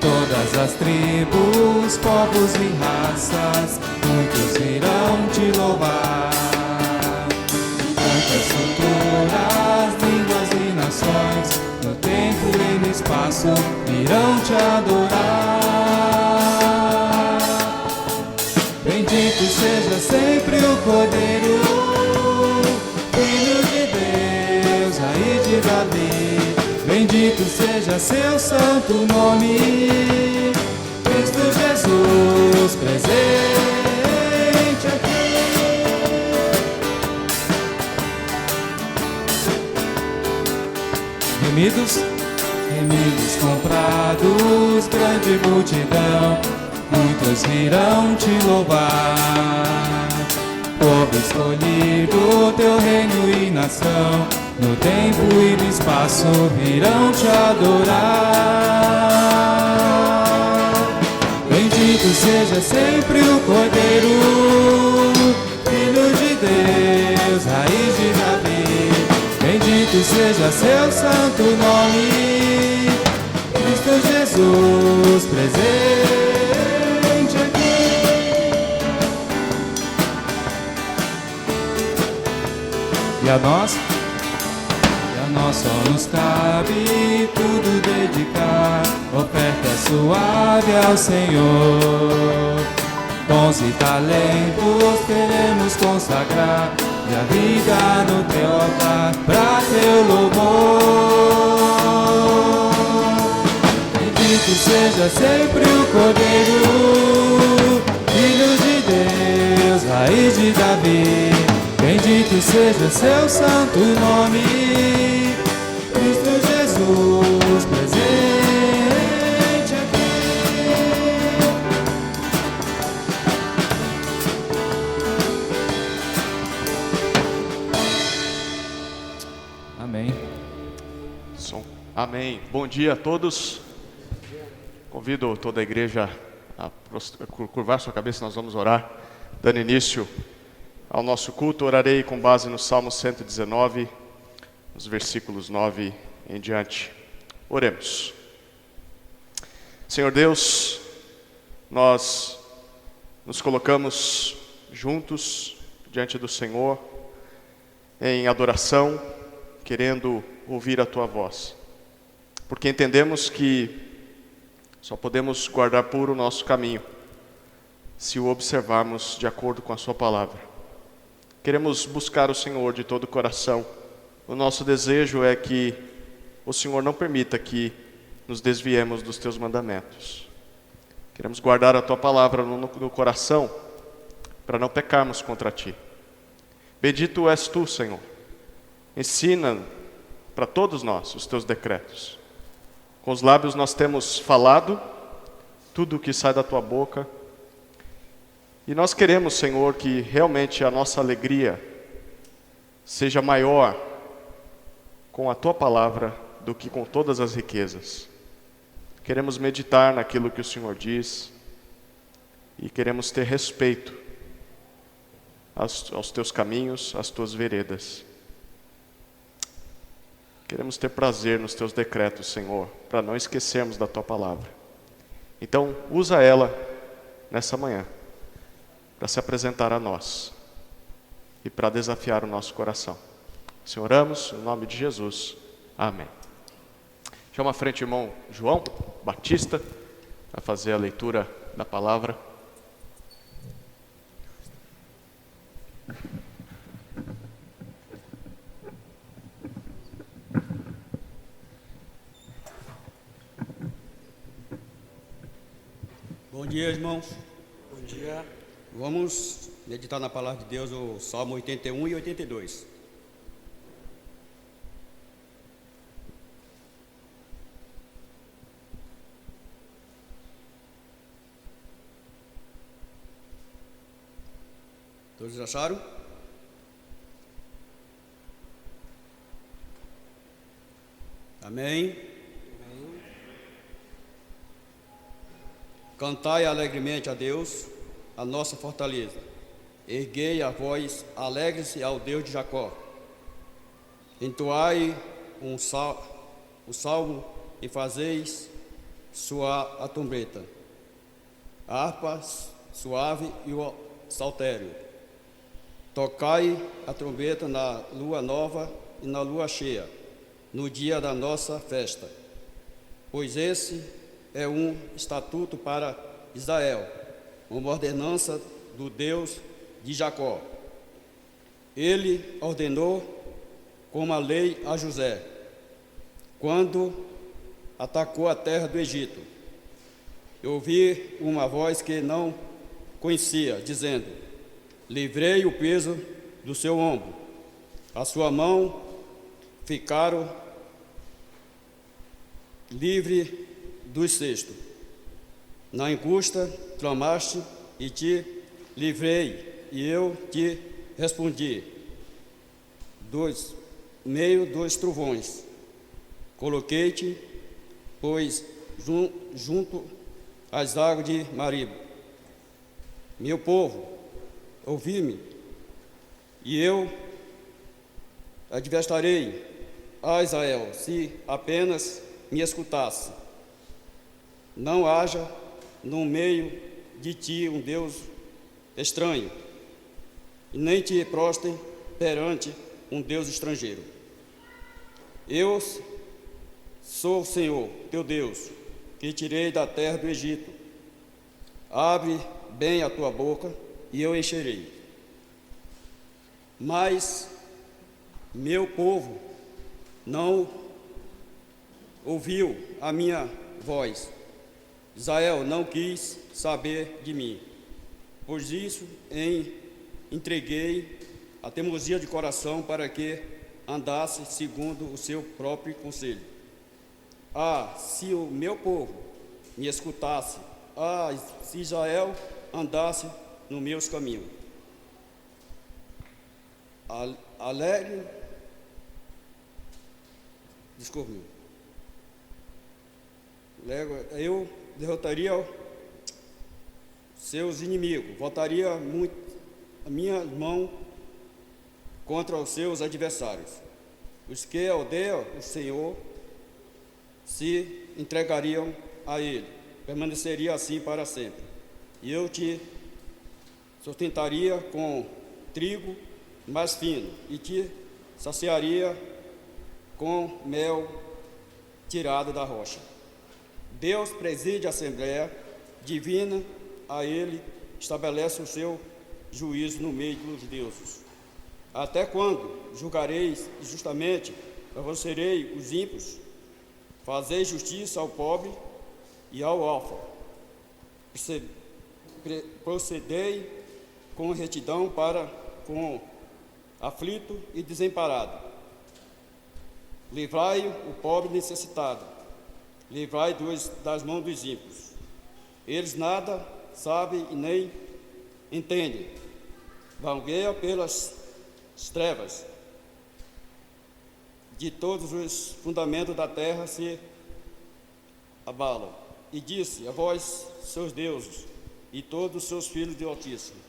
todas as tribos, povos e raças, muitos virão te louvar. Tantas culturas, línguas e nações, no tempo e no espaço, virão te adorar. Bendito seja sempre o Cordeiro, Filho de Deus, Raiz de Davi. Bendito seja seu santo nome, Cristo Jesus presente aqui. Remidos, comprados, grande multidão, muitos virão te louvar. Povo escolhido, teu reino e nação, no tempo e no espaço virão te adorar. Bendito seja sempre o Cordeiro, Filho de Deus, Raiz de Davi. Bendito seja seu santo nome, Cristo Jesus presente aqui. E a nós só nos cabe tudo dedicar, oferta suave ao Senhor. Dons e talentos queremos consagrar, e a vida no teu altar, pra teu louvor. Bendito seja sempre o Cordeiro, Filho de Deus, Raiz de Davi. Bendito seja seu santo nome, Cristo Jesus presente aqui. Amém. Amém. Bom dia a todos. Convido toda a igreja a curvar sua cabeça, nós vamos orar. Dando início ao nosso culto, orarei com base no Salmo 119, nos versículos 9 em diante. Oremos. Senhor Deus, nós nos colocamos juntos diante do Senhor em adoração, querendo ouvir a Tua voz, porque entendemos que só podemos guardar puro o nosso caminho se o observarmos de acordo com a Sua palavra. Queremos buscar o Senhor de todo o coração. O nosso desejo é que o Senhor não permita que nos desviemos dos Teus mandamentos. Queremos guardar a Tua palavra no coração, para não pecarmos contra Ti. Bendito és Tu, Senhor. Ensina para todos nós os Teus decretos. Com os lábios nós temos falado tudo o que sai da Tua boca. E nós queremos, Senhor, que realmente a nossa alegria seja maior com a Tua palavra do que com todas as riquezas. Queremos meditar naquilo que o Senhor diz e queremos ter respeito aos Teus caminhos, às Tuas veredas. Queremos ter prazer nos Teus decretos, Senhor, para não esquecermos da Tua palavra. Então, usa ela nessa manhã para se apresentar a nós e para desafiar o nosso coração. Senhor, oramos em nome de Jesus. Amém. Chama à frente o irmão João Batista para fazer a leitura da palavra. Bom dia, irmãos. Bom dia. Vamos meditar na palavra de Deus, o Salmo 81 e 82. Todos acharam? Amém. Cantai alegremente a Deus, a nossa fortaleza. Erguei a voz, alegre-se ao Deus de Jacó. Entoai o salmo e fazeis soar a trombeta, a harpa suave e o saltério. Tocai a trombeta na lua nova e na lua cheia, no dia da nossa festa. Pois esse é um estatuto para Israel, uma ordenança do Deus de Jacó. Ele ordenou como a lei a José, quando atacou a terra do Egito. Eu ouvi uma voz que não conhecia, dizendo: livrei o peso do seu ombro, a sua mão ficaram livre do cesto. Na angústia clamaste e te livrei, e eu te respondi. Meio dos trovões, coloquei-te, pois junto às águas de Mariba. Meu povo, ouvi-me, e eu advertirei a Israel, se apenas me escutasse. Não haja no meio de ti um Deus estranho, e nem te prostre perante um Deus estrangeiro. Eu sou o Senhor, teu Deus, que tirei da terra do Egito. Abre bem a tua boca, e eu encherei. Mas meu povo não ouviu a minha voz. Israel não quis saber de mim. Por isso, entreguei a teimosia de coração para que andasse segundo o seu próprio conselho. Se o meu povo me escutasse, se Israel andasse nos meus caminhos. Eu derrotaria seus inimigos, voltaria muito a minha mão contra os seus adversários. Os que odeiam o Senhor se entregariam a Ele, permaneceria assim para sempre. E eu te sustentaria com trigo mais fino, e te saciaria com mel tirado da rocha. Deus preside a Assembleia Divina, a Ele estabelece o seu juízo no meio dos deuses. Até quando julgareis injustamente, favorecerei os ímpios, fazei justiça ao pobre e ao órfão. Procedei com retidão para com aflito e desamparado. Livrai o pobre necessitado, livrai das mãos dos ímpios. Eles nada sabem e nem entendem, vagueiam pelas trevas. De todos os fundamentos da terra se abalam. E disse: a vós, seus deuses, e todos os seus filhos de Altíssimo.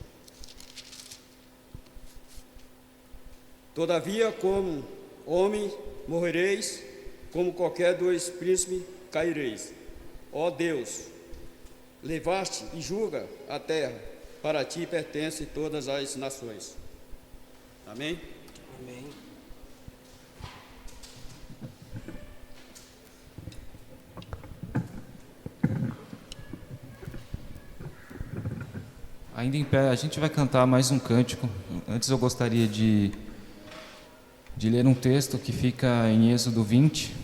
Todavia, como homem morrereis, como qualquer dos príncipes caireis. Ó Deus, levaste e julga a terra, para ti pertencem todas as nações. Amém? Amém. Ainda em pé, a gente vai cantar mais um cântico. Antes eu gostaria de ler um texto que fica em Êxodo 20.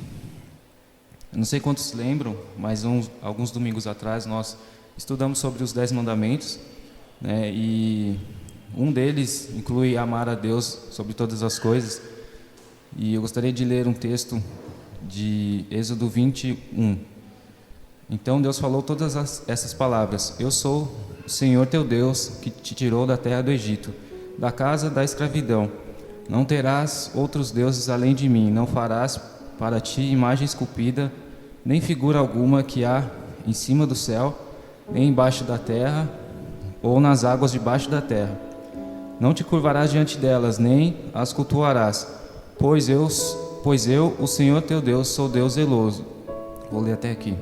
Eu não sei quantos lembram, mas alguns domingos atrás nós estudamos sobre os 10 mandamentos, né? E um deles inclui amar a Deus sobre todas as coisas. E eu gostaria de ler um texto de Êxodo 21. Então Deus falou todas essas palavras: eu sou o Senhor teu Deus, que te tirou da terra do Egito, da casa da escravidão. Não terás outros deuses além de mim, não farás para ti imagem esculpida, nem figura alguma que há em cima do céu, nem embaixo da terra, ou nas águas debaixo da terra. Não te curvarás diante delas, nem as cultuarás, pois eu, o Senhor teu Deus, sou Deus zeloso. Vou ler até aqui.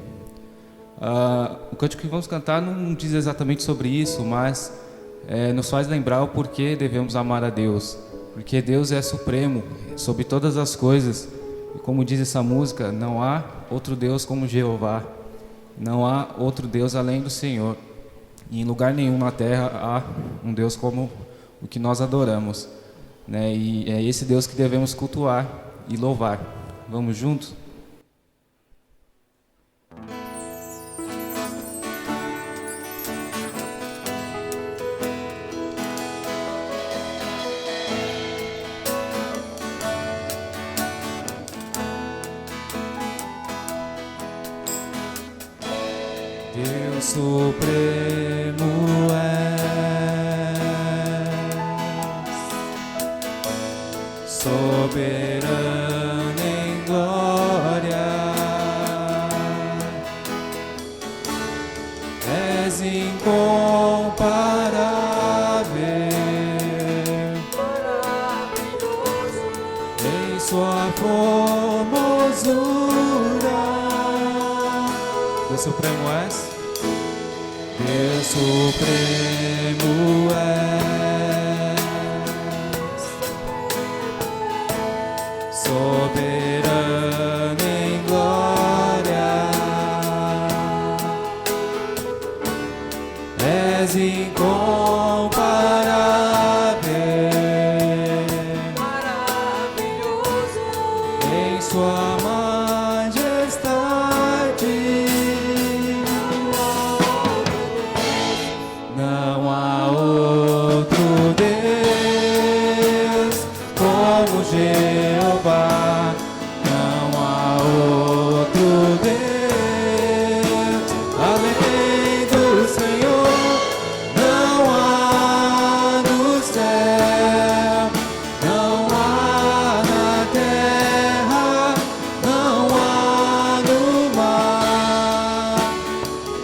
O cântico que vamos cantar não diz exatamente sobre isso, mas nos faz lembrar o porquê devemos amar a Deus. Porque Deus é supremo sobre todas as coisas. E como diz essa música, não há outro Deus como Jeová. Não há outro Deus além do Senhor. E em lugar nenhum na terra há um Deus como o que nós adoramos, né? E é esse Deus que devemos cultuar e louvar. Vamos juntos? Deus supremo és, soberano em glória, és incomparável, maravilhoso em sua formosura. Deus supremo és, Deus supremo és, soberano em glória, és incomparável, maravilhoso em sua majestade. Não há outro Deus como Jeová. Não há outro Deus além do Senhor. Não há no céu, não há na terra, não há no mar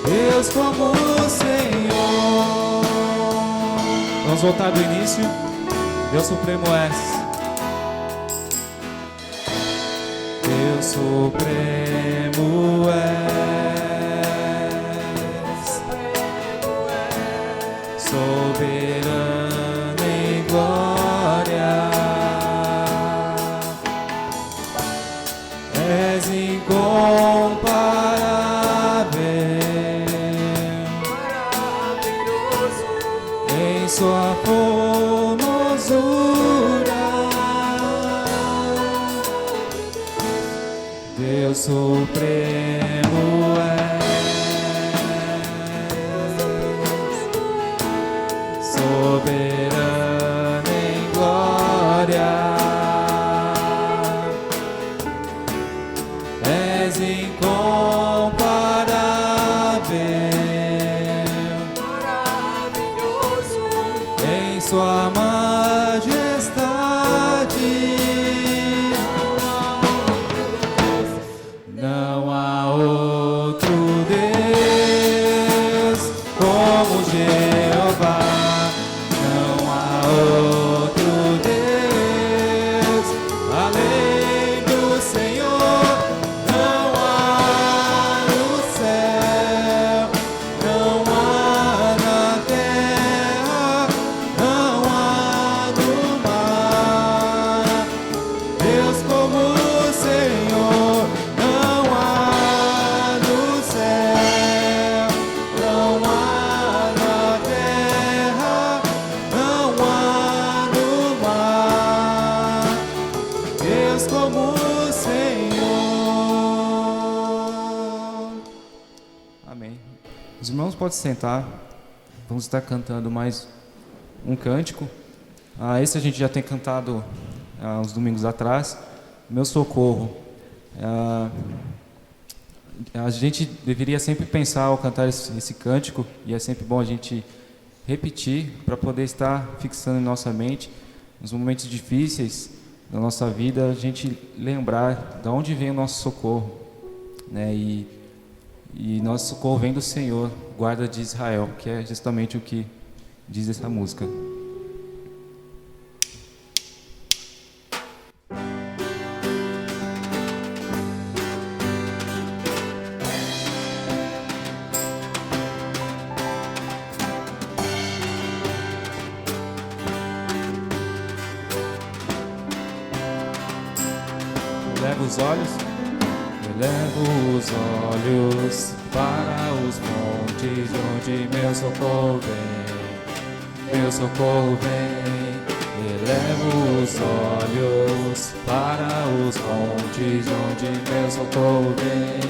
Deus como o Senhor. Vamos voltar do início. Deus supremo és, Deus supremo és, soberano em glória, és incomparável, maravilhoso em sua formosura. Deus supremo és, soberano em glória, és incomparável, maravilhoso em sua majestade. Não há outro Deus como Jeová. Não há outro Deus além do Senhor. Não há no céu, não há na terra, não há no mar Deus como o Senhor. Não há no céu, não há na terra, não há no mar Deus como o Senhor. Amém. Os irmãos podem sentar. Vamos estar cantando mais um cântico. Esse a gente já tem cantado uns domingos atrás. Meu socorro. A gente deveria sempre pensar ao cantar esse cântico, e é sempre bom a gente repetir para poder estar fixando em nossa mente, nos momentos difíceis da nossa vida, a gente lembrar de onde vem o nosso socorro, né? E nosso socorro vem do Senhor, guarda de Israel, que é justamente o que diz essa música. os olhos, elevo os olhos para os montes, de onde meu socorro vem. Meu socorro vem. Elevo os olhos para os montes, de onde meu socorro vem.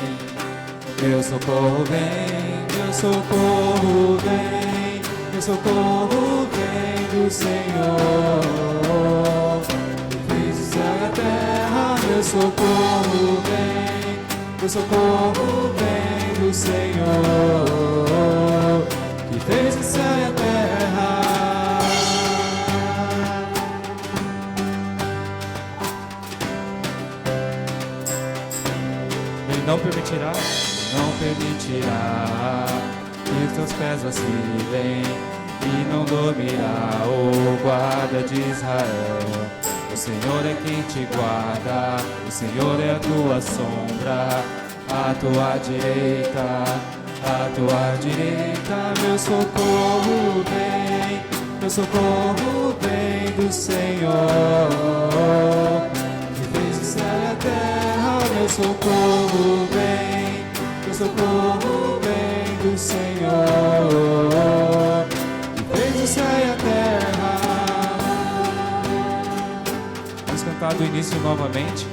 Meu socorro vem, meu socorro vem, meu socorro vem do Senhor. Que fez o céu e a terra, meu socorro vem, meu socorro vem do Senhor. Que fez o céu e a terra. Não permitirá, não permitirá que os teus pés vacilem e não dormirá o guarda de Israel. O Senhor é quem te guarda, o Senhor é a tua sombra, a tua direita, meu socorro vem do Senhor. Que fez o céu e a terra, meu socorro vem do Senhor, que fez o céu e a terra. Vamos cantar do início novamente.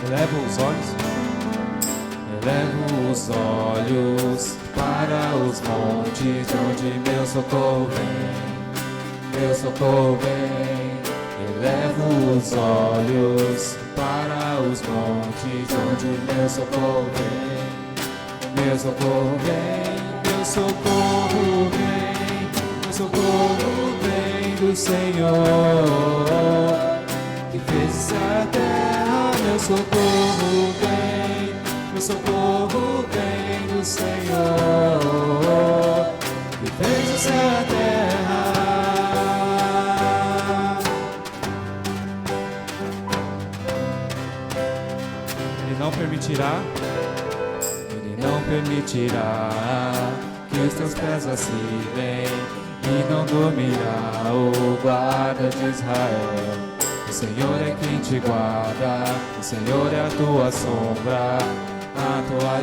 Elevo os olhos para os montes, de onde meu socorro vem. Meu socorro vem. Elevo os olhos para os montes, de onde meu socorro vem. Meu socorro vem, meu socorro vem, meu socorro vem do Senhor. Que fez o céu e a terra, meu socorro vem do Senhor. Que fez o céu e a terra. Ele não permitirá que os teus pés vacilem e não dormirá o guarda de Israel. O Senhor é quem te guarda, o Senhor é a tua sombra, a tua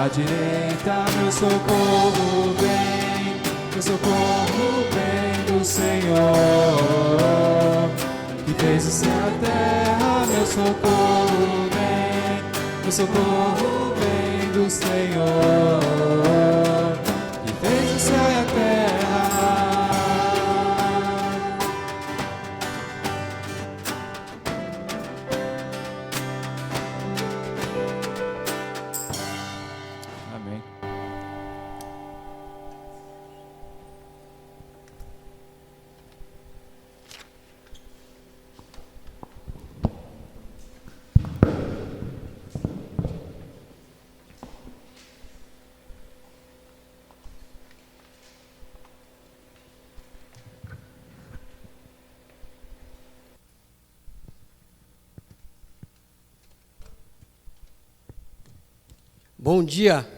direita, meu socorro vem do Senhor. Que fez o céu e a terra, meu socorro vem do Senhor. Que fez o céu e a terra. Amém. Bom dia,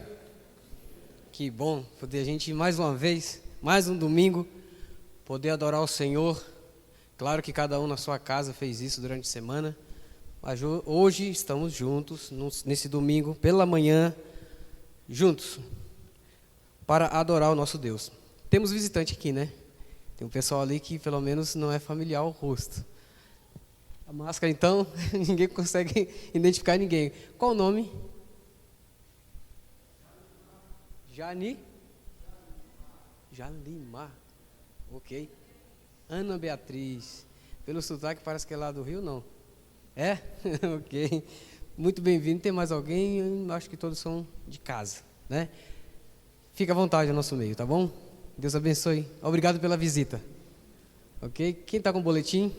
que bom poder a gente mais uma vez, mais um domingo, poder adorar o Senhor. Claro que cada um na sua casa fez isso durante a semana, mas hoje estamos juntos, nesse domingo, pela manhã, juntos, para adorar o nosso Deus. Temos visitante aqui, né? Tem um pessoal ali que pelo menos não é familiar ao rosto. A máscara então, ninguém consegue identificar ninguém. Qual o nome? Jalimar, ok. Ana Beatriz, pelo sotaque parece que é lá do Rio, não? É? Ok. Muito bem-vindo. Tem mais alguém? Eu acho que todos são de casa, né? Fica à vontade no nosso meio, tá bom? Deus abençoe. Obrigado pela visita. Ok? Quem está com boletim?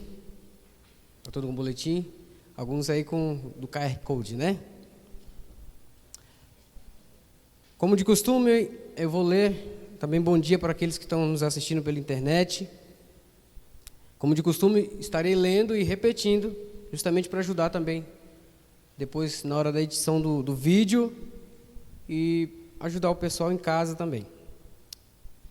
Está todo com boletim? Alguns aí com do QR Code, né? Como de costume, eu vou ler também bom dia para aqueles que estão nos assistindo pela internet. Como de costume, estarei lendo e repetindo, justamente para ajudar também, depois na hora da edição do vídeo e ajudar o pessoal em casa também.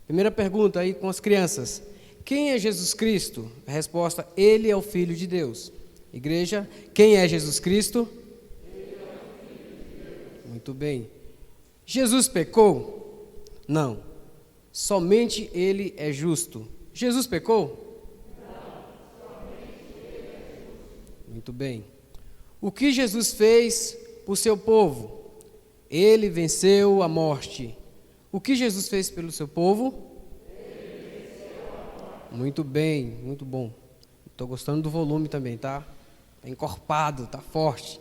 Primeira pergunta aí com as crianças. quem é Jesus Cristo? A resposta: Ele é o Filho de Deus. Igreja, quem é Jesus Cristo? Ele é o Filho de Deus. Muito bem. Jesus pecou? Não. Somente Ele é justo. Jesus pecou? Não. Somente Ele é justo. Muito bem. O que Jesus fez por seu povo? Ele venceu a morte. O que Jesus fez pelo seu povo? Ele venceu a morte. Muito bem, muito bom. Estou gostando do volume também, tá? Está encorpado, está forte.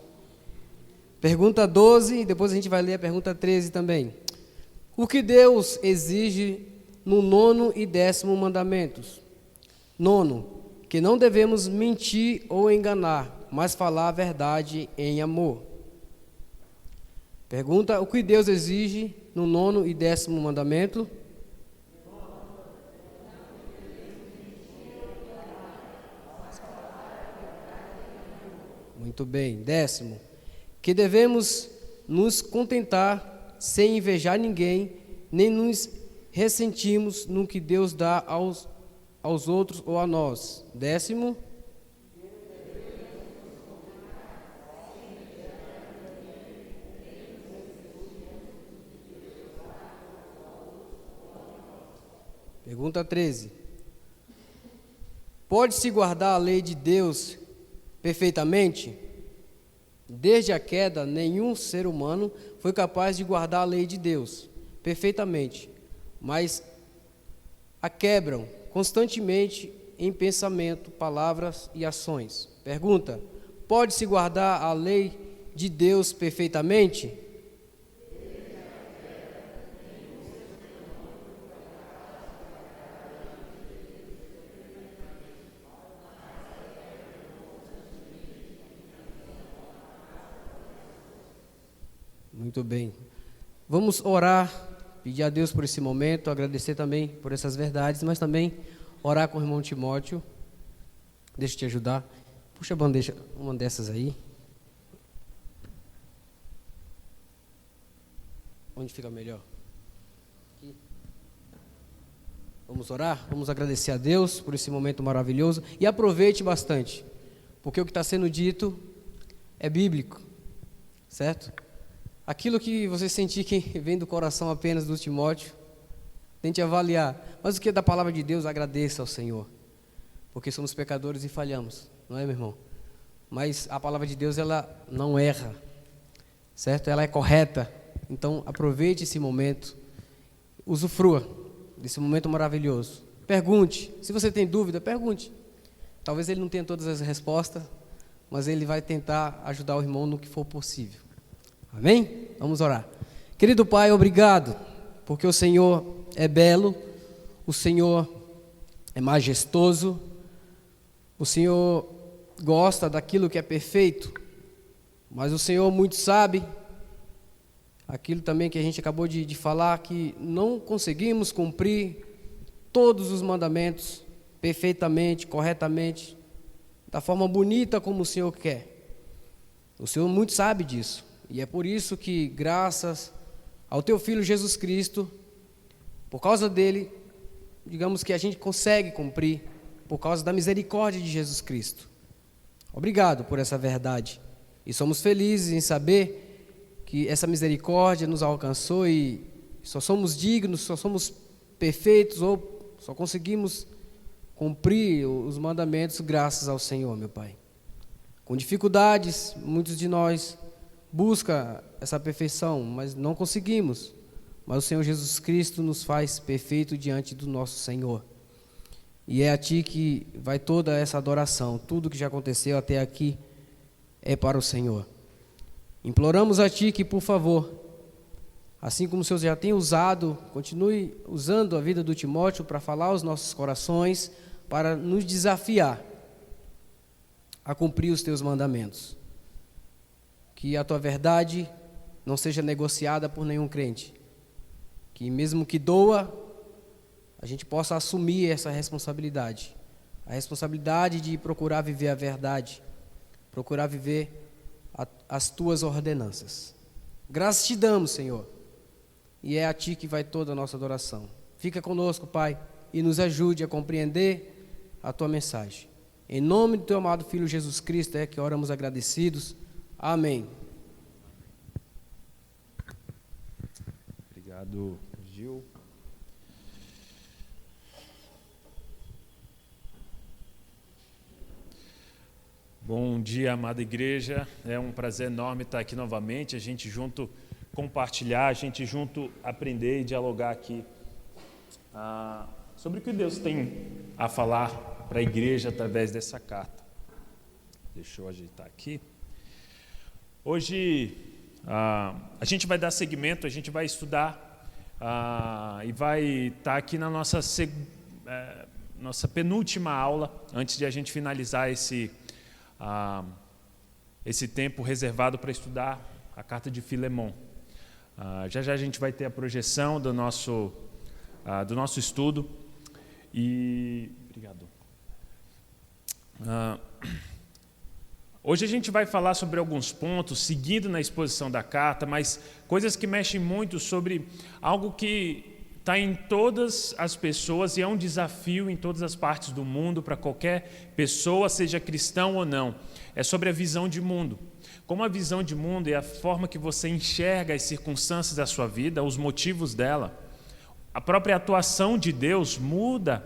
Pergunta 12, e depois a gente vai ler a pergunta 13 também. O que Deus exige no 9º e 10º mandamentos? 9, que não devemos mentir ou enganar, mas falar a verdade em amor. Pergunta: o que Deus exige no 9º e 10º mandamento? Muito bem. 10º, que devemos nos contentar sem invejar ninguém, nem nos ressentimos no que Deus dá aos outros ou a nós. 10º, pergunta 13. Pode-se guardar a lei de Deus perfeitamente? Desde a queda, nenhum ser humano foi capaz de guardar a lei de Deus perfeitamente, mas a quebram constantemente em pensamento, palavras e ações. Pergunta: pode-se guardar a lei de Deus perfeitamente? Muito bem. Vamos orar, pedir a Deus por esse momento, agradecer também por essas verdades, mas também orar com o irmão Timóteo. Deixa eu te ajudar. Puxa a bandeja, uma dessas aí. Onde fica melhor? Aqui. Vamos orar? Vamos agradecer a Deus por esse momento maravilhoso. E aproveite bastante, porque o que está sendo dito é bíblico, certo? Aquilo que você sentir que vem do coração apenas do Timóteo, tente avaliar. Mas o que é da palavra de Deus, agradeça ao Senhor. Porque somos pecadores e falhamos, não é, meu irmão? Mas a palavra de Deus, ela não erra, certo? Ela é correta. Então, aproveite esse momento, usufrua desse momento maravilhoso. Pergunte. Se você tem dúvida, pergunte. Talvez ele não tenha todas as respostas, mas ele vai tentar ajudar o irmão no que for possível. Amém? Vamos orar. Querido Pai, obrigado, porque o Senhor é belo, o Senhor é majestoso, o Senhor gosta daquilo que é perfeito, mas o Senhor muito sabe aquilo também que a gente acabou de falar, que não conseguimos cumprir todos os mandamentos perfeitamente, corretamente, da forma bonita como o Senhor quer. O Senhor muito sabe disso. E é por isso que, graças ao Teu Filho Jesus Cristo, por causa dele, digamos que a gente consegue cumprir, por causa da misericórdia de Jesus Cristo. Obrigado por essa verdade. E somos felizes em saber que essa misericórdia nos alcançou e só somos dignos, só somos perfeitos ou só conseguimos cumprir os mandamentos graças ao Senhor, meu Pai. Com dificuldades, muitos de nós busca essa perfeição, mas não conseguimos. Mas o Senhor Jesus Cristo nos faz perfeito diante do nosso Senhor. E é a Ti que vai toda essa adoração. Tudo que já aconteceu até aqui é para o Senhor. Imploramos a Ti que, por favor, assim como o Senhor já tem usado, continue usando a vida do Timóteo para falar aos nossos corações, para nos desafiar a cumprir os Teus mandamentos. Que a Tua verdade não seja negociada por nenhum crente. Que mesmo que doa, a gente possa assumir essa responsabilidade. A responsabilidade de procurar viver a verdade, procurar viver as Tuas ordenanças. Graças Te damos, Senhor. E é a Ti que vai toda a nossa adoração. Fica conosco, Pai. e nos ajude a compreender a Tua mensagem. Em nome do Teu amado Filho Jesus Cristo é que oramos agradecidos. Amém. Obrigado, Gil. Bom dia, amada igreja. É um prazer enorme estar aqui novamente, a gente junto compartilhar, a gente junto aprender e dialogar aqui sobre o que Deus tem a falar para a igreja através dessa carta. Deixa eu ajeitar aqui. Hoje a gente vai dar seguimento, a gente vai estudar e vai estar aqui na nossa penúltima aula, antes de a gente finalizar esse tempo reservado para estudar a carta de Filemon. Já a gente vai ter a projeção do nosso estudo. E obrigado. Hoje a gente vai falar sobre alguns pontos, seguindo na exposição da carta, mas coisas que mexem muito sobre algo que está em todas as pessoas e é um desafio em todas as partes do mundo para qualquer pessoa, seja cristão ou não. É sobre a visão de mundo. Como a visão de mundo é a forma que você enxerga as circunstâncias da sua vida, os motivos dela. A própria atuação de Deus muda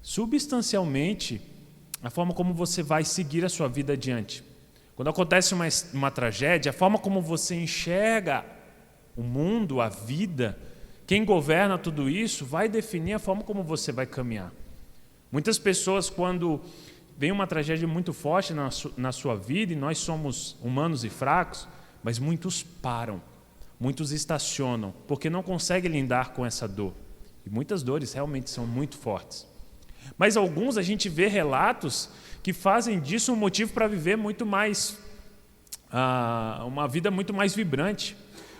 substancialmente a forma como você vai seguir a sua vida adiante. Quando acontece uma tragédia, a forma como você enxerga o mundo, a vida, quem governa tudo isso, vai definir a forma como você vai caminhar. Muitas pessoas, quando vem uma tragédia muito forte na sua vida, e nós somos humanos e fracos, mas muitos param, muitos estacionam, porque não conseguem lidar com essa dor. E muitas dores realmente são muito fortes. Mas alguns a gente vê relatos que fazem disso um motivo para viver muito mais, uma vida muito mais vibrante.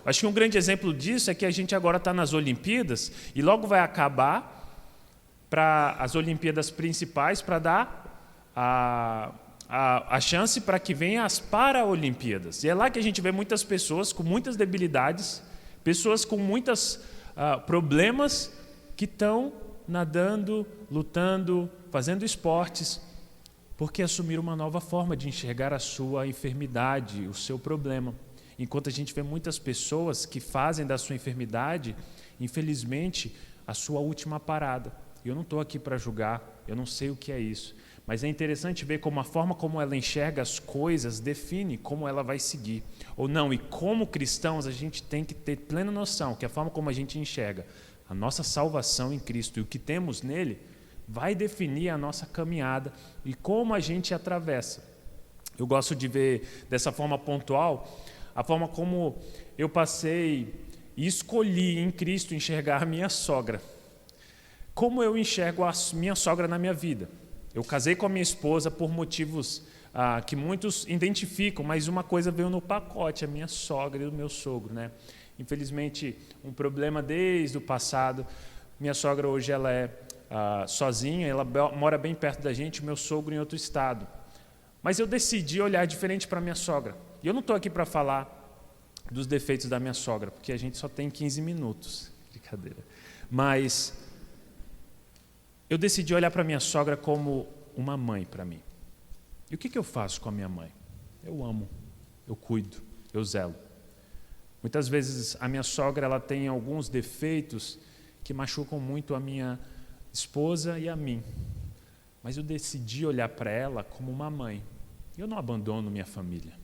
Acho que um grande exemplo disso é que a gente agora está nas Olimpíadas e logo vai acabar para as Olimpíadas principais para dar a chance para que venham as Paralimpíadas. E é lá que a gente vê muitas pessoas com muitas debilidades, pessoas com muitos problemas que estão nadando, lutando, fazendo esportes, porque assumiram uma nova forma de enxergar a sua enfermidade, o seu problema. Enquanto a gente vê muitas pessoas que fazem da sua enfermidade, infelizmente, a sua última parada. Eu não estou aqui para julgar, eu não sei o que é isso, mas é interessante ver como a forma como ela enxerga as coisas define como ela vai seguir, ou não. E como cristãos, a gente tem que ter plena noção que a forma como a gente enxerga a nossa salvação em Cristo e o que temos nele vai definir a nossa caminhada e como a gente atravessa. Eu gosto de ver dessa forma pontual a forma como eu passei e escolhi em Cristo enxergar a minha sogra. Como eu enxergo a minha sogra na minha vida? Eu casei com a minha esposa por motivos que muitos identificam, mas uma coisa veio no pacote, a minha sogra e o meu sogro, né? Infelizmente, um problema desde o passado. Minha sogra hoje ela é sozinha, ela mora bem perto da gente, meu sogro em outro estado. Mas eu decidi olhar diferente para minha sogra. E eu não estou aqui para falar dos defeitos da minha sogra, porque a gente só tem 15 minutos. Brincadeira. Mas eu decidi olhar para minha sogra como uma mãe para mim. E o que eu faço com a minha mãe? Eu amo, eu cuido, eu zelo. Muitas vezes a minha sogra ela tem alguns defeitos que machucam muito a minha esposa e a mim. Mas eu decidi olhar para ela como uma mãe. Eu não abandono minha família.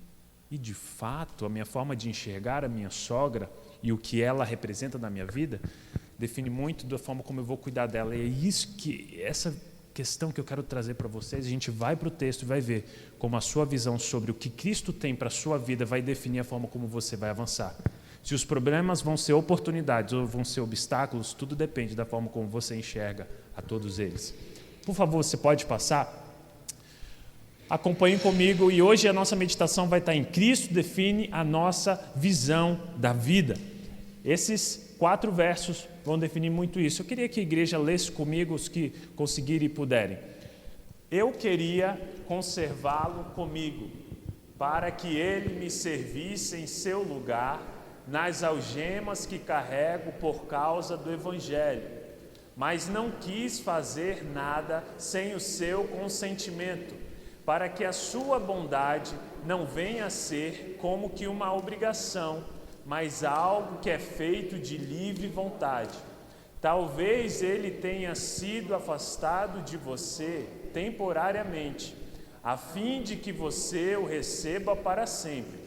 E, de fato, a minha forma de enxergar a minha sogra e o que ela representa na minha vida define muito da forma como eu vou cuidar dela. E é isso essa questão que eu quero trazer para vocês. A gente vai para o texto e vai ver como a sua visão sobre o que Cristo tem para a sua vida vai definir a forma como você vai avançar. Se os problemas vão ser oportunidades ou vão ser obstáculos, tudo depende da forma como você enxerga a todos eles. Por favor, você pode passar? Acompanhem comigo e hoje a nossa meditação vai estar em Cristo define a nossa visão da vida. Esses 4 versos vão definir muito isso. Eu queria que a igreja lesse comigo, os que conseguirem e puderem. Eu queria conservá-lo comigo, para que ele me servisse em seu lugar nas algemas que carrego por causa do Evangelho. mas não quis fazer nada sem o seu consentimento, para que a sua bondade não venha a ser como que uma obrigação, mas algo que é feito de livre vontade. Talvez ele tenha sido afastado de você temporariamente, a fim de que você o receba para sempre,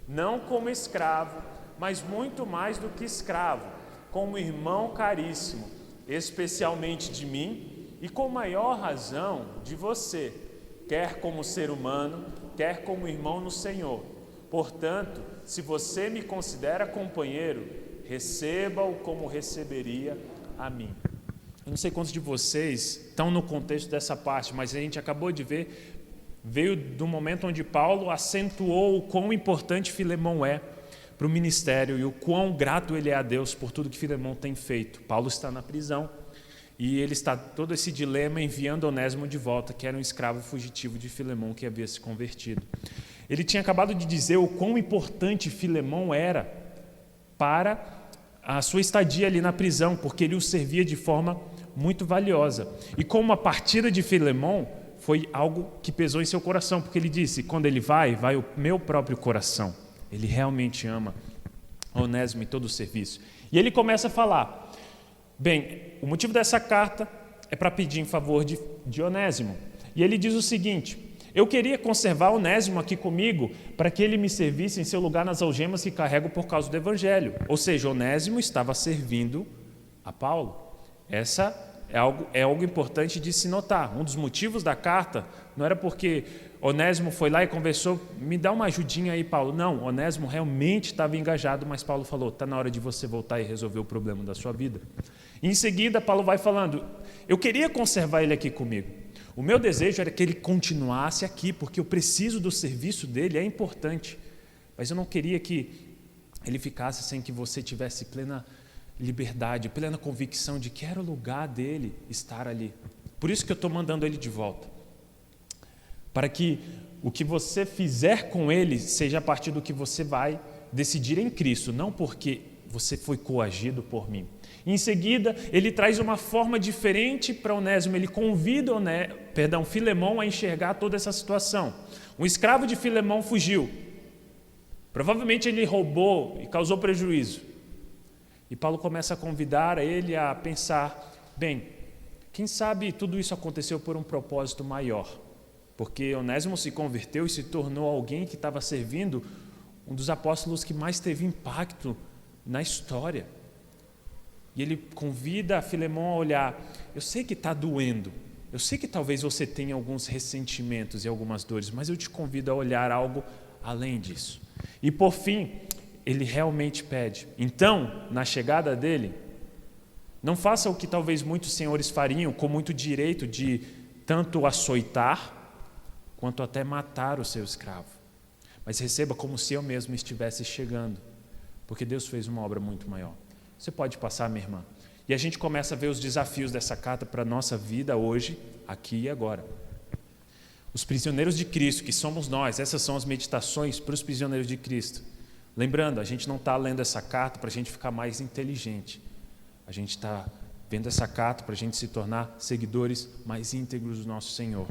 não como escravo, mas muito mais do que escravo, como irmão caríssimo, especialmente de mim e com maior razão de você, quer como ser humano, quer como irmão no Senhor. Portanto, se você me considera companheiro, receba-o como receberia a mim. Eu não sei quantos de vocês estão no contexto dessa parte, mas a gente acabou de ver, veio do momento onde Paulo acentuou o quão importante Filemão é para o ministério e o quão grato ele é a Deus por tudo que Filemão tem feito. Paulo está na prisão e ele está todo esse dilema enviando Onésimo de volta, que era um escravo fugitivo de Filemão que havia se convertido. Ele tinha acabado de dizer o quão importante Filemão era para a sua estadia ali na prisão, porque ele o servia de forma muito valiosa. E como a partida de Filemão foi algo que pesou em seu coração, porque ele disse, quando ele vai o meu próprio coração. Ele realmente ama Onésimo e todo o serviço. E ele começa a falar, bem, o motivo dessa carta é para pedir em favor de Onésimo. E ele diz o seguinte, eu queria conservar Onésimo aqui comigo para que ele me servisse em seu lugar nas algemas que carrego por causa do Evangelho. Ou seja, Onésimo estava servindo a Paulo. Essa é algo importante de se notar. Um dos motivos da carta não era porque Onésimo foi lá e conversou, me dá uma ajudinha aí, Paulo. Não, Onésimo realmente estava engajado, mas Paulo falou, está na hora de você voltar e resolver o problema da sua vida. E em seguida, Paulo vai falando, eu queria conservar ele aqui comigo. O meu desejo era que ele continuasse aqui, porque eu preciso do serviço dele, é importante. Mas eu não queria que ele ficasse sem que você tivesse plena liberdade, plena convicção de que era o lugar dele estar ali. Por isso que eu estou mandando ele de volta. Para que o que você fizer com ele seja a partir do que você vai decidir em Cristo, não porque você foi coagido por mim. Em seguida, ele traz uma forma diferente para Onésimo, ele convida Filemão a enxergar toda essa situação. Um escravo de Filemão fugiu. Provavelmente ele roubou e causou prejuízo. E Paulo começa a convidar ele a pensar, bem, quem sabe tudo isso aconteceu por um propósito maior. Porque Onésimo se converteu e se tornou alguém que estava servindo um dos apóstolos que mais teve impacto na história. E ele convida Filemão a olhar, eu sei que está doendo, eu sei que talvez você tenha alguns ressentimentos e algumas dores, mas eu te convido a olhar algo além disso. E por fim, ele realmente pede. Então, na chegada dele, não faça o que talvez muitos senhores fariam, com muito direito de tanto açoitar, quanto até matar o seu escravo. Mas receba como se eu mesmo estivesse chegando, porque Deus fez uma obra muito maior. Você pode passar, minha irmã. E a gente começa a ver os desafios dessa carta para a nossa vida hoje, aqui e agora. Os prisioneiros de Cristo, que somos nós, essas são as meditações para os prisioneiros de Cristo. Lembrando, a gente não está lendo essa carta para a gente ficar mais inteligente. A gente está vendo essa carta para a gente se tornar seguidores mais íntegros do nosso Senhor.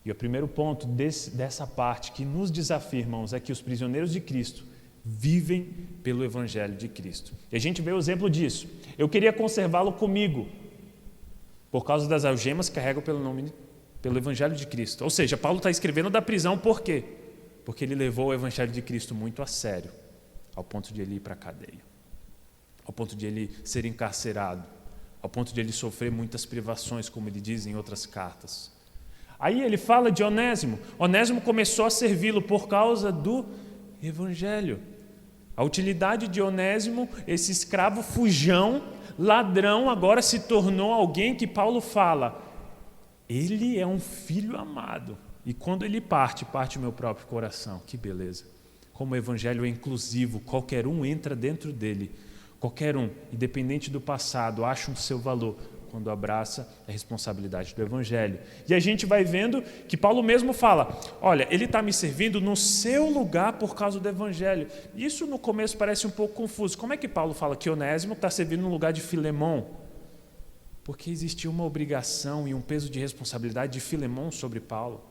E o primeiro ponto dessa parte que nos desafia, irmãos, é que os prisioneiros de Cristo vivem pelo Evangelho de Cristo. E a gente vê o exemplo disso. Eu queria conservá-lo comigo, por causa das algemas que carrego pelo Evangelho de Cristo. Ou seja, Paulo está escrevendo da prisão por quê? Porque ele levou o Evangelho de Cristo muito a sério, ao ponto de ele ir para a cadeia, ao ponto de ele ser encarcerado, ao ponto de ele sofrer muitas privações, como ele diz em outras cartas. Aí ele fala de Onésimo. Onésimo começou a servi-lo por causa do Evangelho. A utilidade de Onésimo, esse escravo fujão, ladrão, agora se tornou alguém que Paulo fala, ele é um filho amado. E quando ele parte o meu próprio coração. Que beleza. Como o Evangelho é inclusivo, qualquer um entra dentro dele. Qualquer um, independente do passado, acha um seu valor quando abraça a responsabilidade do Evangelho. E a gente vai vendo que Paulo mesmo fala, olha, ele está me servindo no seu lugar por causa do Evangelho. Isso no começo parece um pouco confuso. Como é que Paulo fala que Onésimo está servindo no lugar de Filemão? Porque existia uma obrigação e um peso de responsabilidade de Filemão sobre Paulo.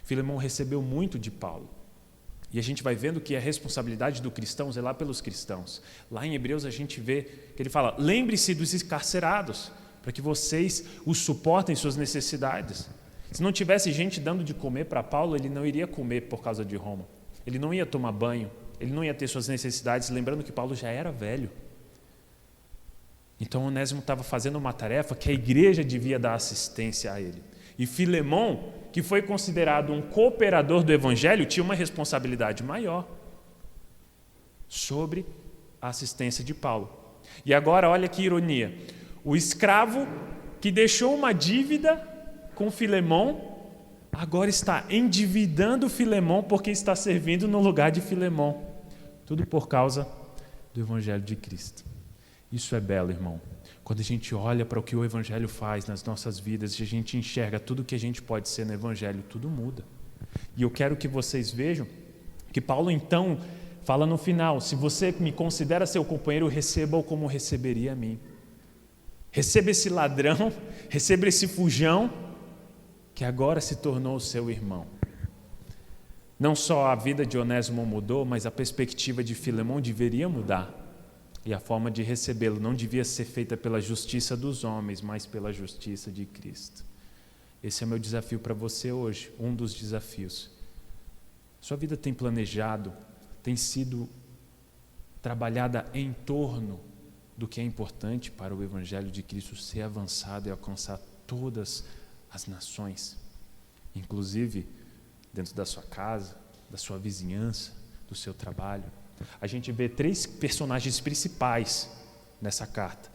Filemão recebeu muito de Paulo. E a gente vai vendo que a responsabilidade do cristão é zelar pelos cristãos. Lá em Hebreus a gente vê que ele fala: lembre-se dos encarcerados, para que vocês os suportem em suas necessidades. Se não tivesse gente dando de comer para Paulo, ele não iria comer por causa de Roma. Ele não ia tomar banho, ele não ia ter suas necessidades, lembrando que Paulo já era velho. Então Onésimo estava fazendo uma tarefa que a igreja devia dar assistência a ele. E Filemão, que foi considerado um cooperador do evangelho, tinha uma responsabilidade maior sobre a assistência de Paulo. E agora, olha que ironia, o escravo que deixou uma dívida com Filemão, agora está endividando Filemão porque está servindo no lugar de Filemão. Tudo por causa do evangelho de Cristo. Isso é belo, irmão. Quando a gente olha para o que o evangelho faz nas nossas vidas, e a gente enxerga tudo o que a gente pode ser no evangelho, tudo muda. E eu quero que vocês vejam que Paulo então fala no final: se você me considera seu companheiro, receba-o como receberia a mim. Receba esse ladrão, receba esse fujão, que agora se tornou seu irmão. Não só a vida de Onésimo mudou, mas a perspectiva de Filemão deveria mudar. E a forma de recebê-lo não devia ser feita pela justiça dos homens, mas pela justiça de Cristo. Esse é o meu desafio para você hoje, um dos desafios. Sua vida tem planejado, tem sido trabalhada em torno do que é importante para o Evangelho de Cristo ser avançado e alcançar todas as nações, inclusive dentro da sua casa, da sua vizinhança, do seu trabalho. A gente vê 3 personagens principais nessa carta: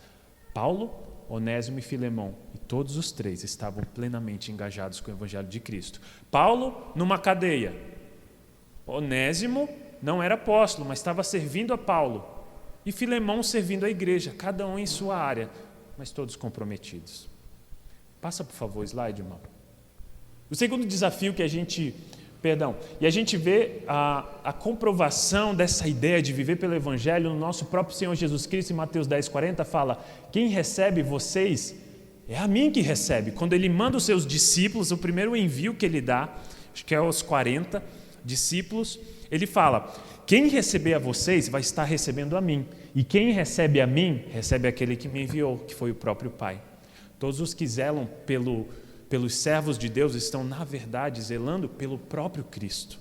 Paulo, Onésimo e Filemão. E todos os 3 estavam plenamente engajados com o Evangelho de Cristo. Paulo numa cadeia. Onésimo não era apóstolo, mas estava servindo a Paulo. E Filemão servindo a igreja, cada um em sua área, mas todos comprometidos. Passa, por favor, o slide, irmão. O segundo desafio que a gente vê a comprovação dessa ideia de viver pelo Evangelho no nosso próprio Senhor Jesus Cristo. Em Mateus 10:40 fala: quem recebe vocês, é a mim que recebe. Quando ele manda os seus discípulos, o primeiro envio que ele dá, acho que é aos 40 discípulos, ele fala: quem receber a vocês vai estar recebendo a mim, e quem recebe a mim, recebe aquele que me enviou, que foi o próprio Pai. Todos os que zelam pelos servos de Deus estão, na verdade, zelando pelo próprio Cristo.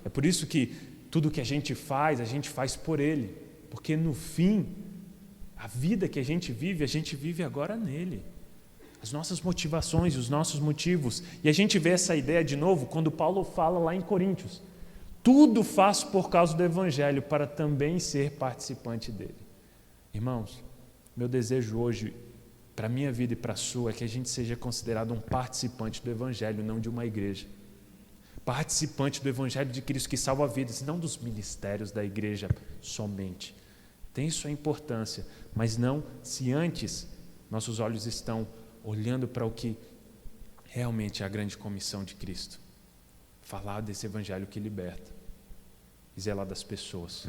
É por isso que tudo que a gente faz por Ele, porque no fim, a vida que a gente vive agora nele. As nossas motivações, os nossos motivos. E a gente vê essa ideia de novo quando Paulo fala lá em Coríntios: tudo faço por causa do Evangelho, para também ser participante dele. Irmãos, meu desejo hoje, para a minha vida e para a sua, é que a gente seja considerado um participante do Evangelho, não de uma igreja. Participante do Evangelho de Cristo que salva vidas, não dos ministérios da igreja somente. Tem sua importância, mas não se antes nossos olhos estão olhando para o que realmente é a grande comissão de Cristo. Falar desse Evangelho que liberta e zelar das pessoas.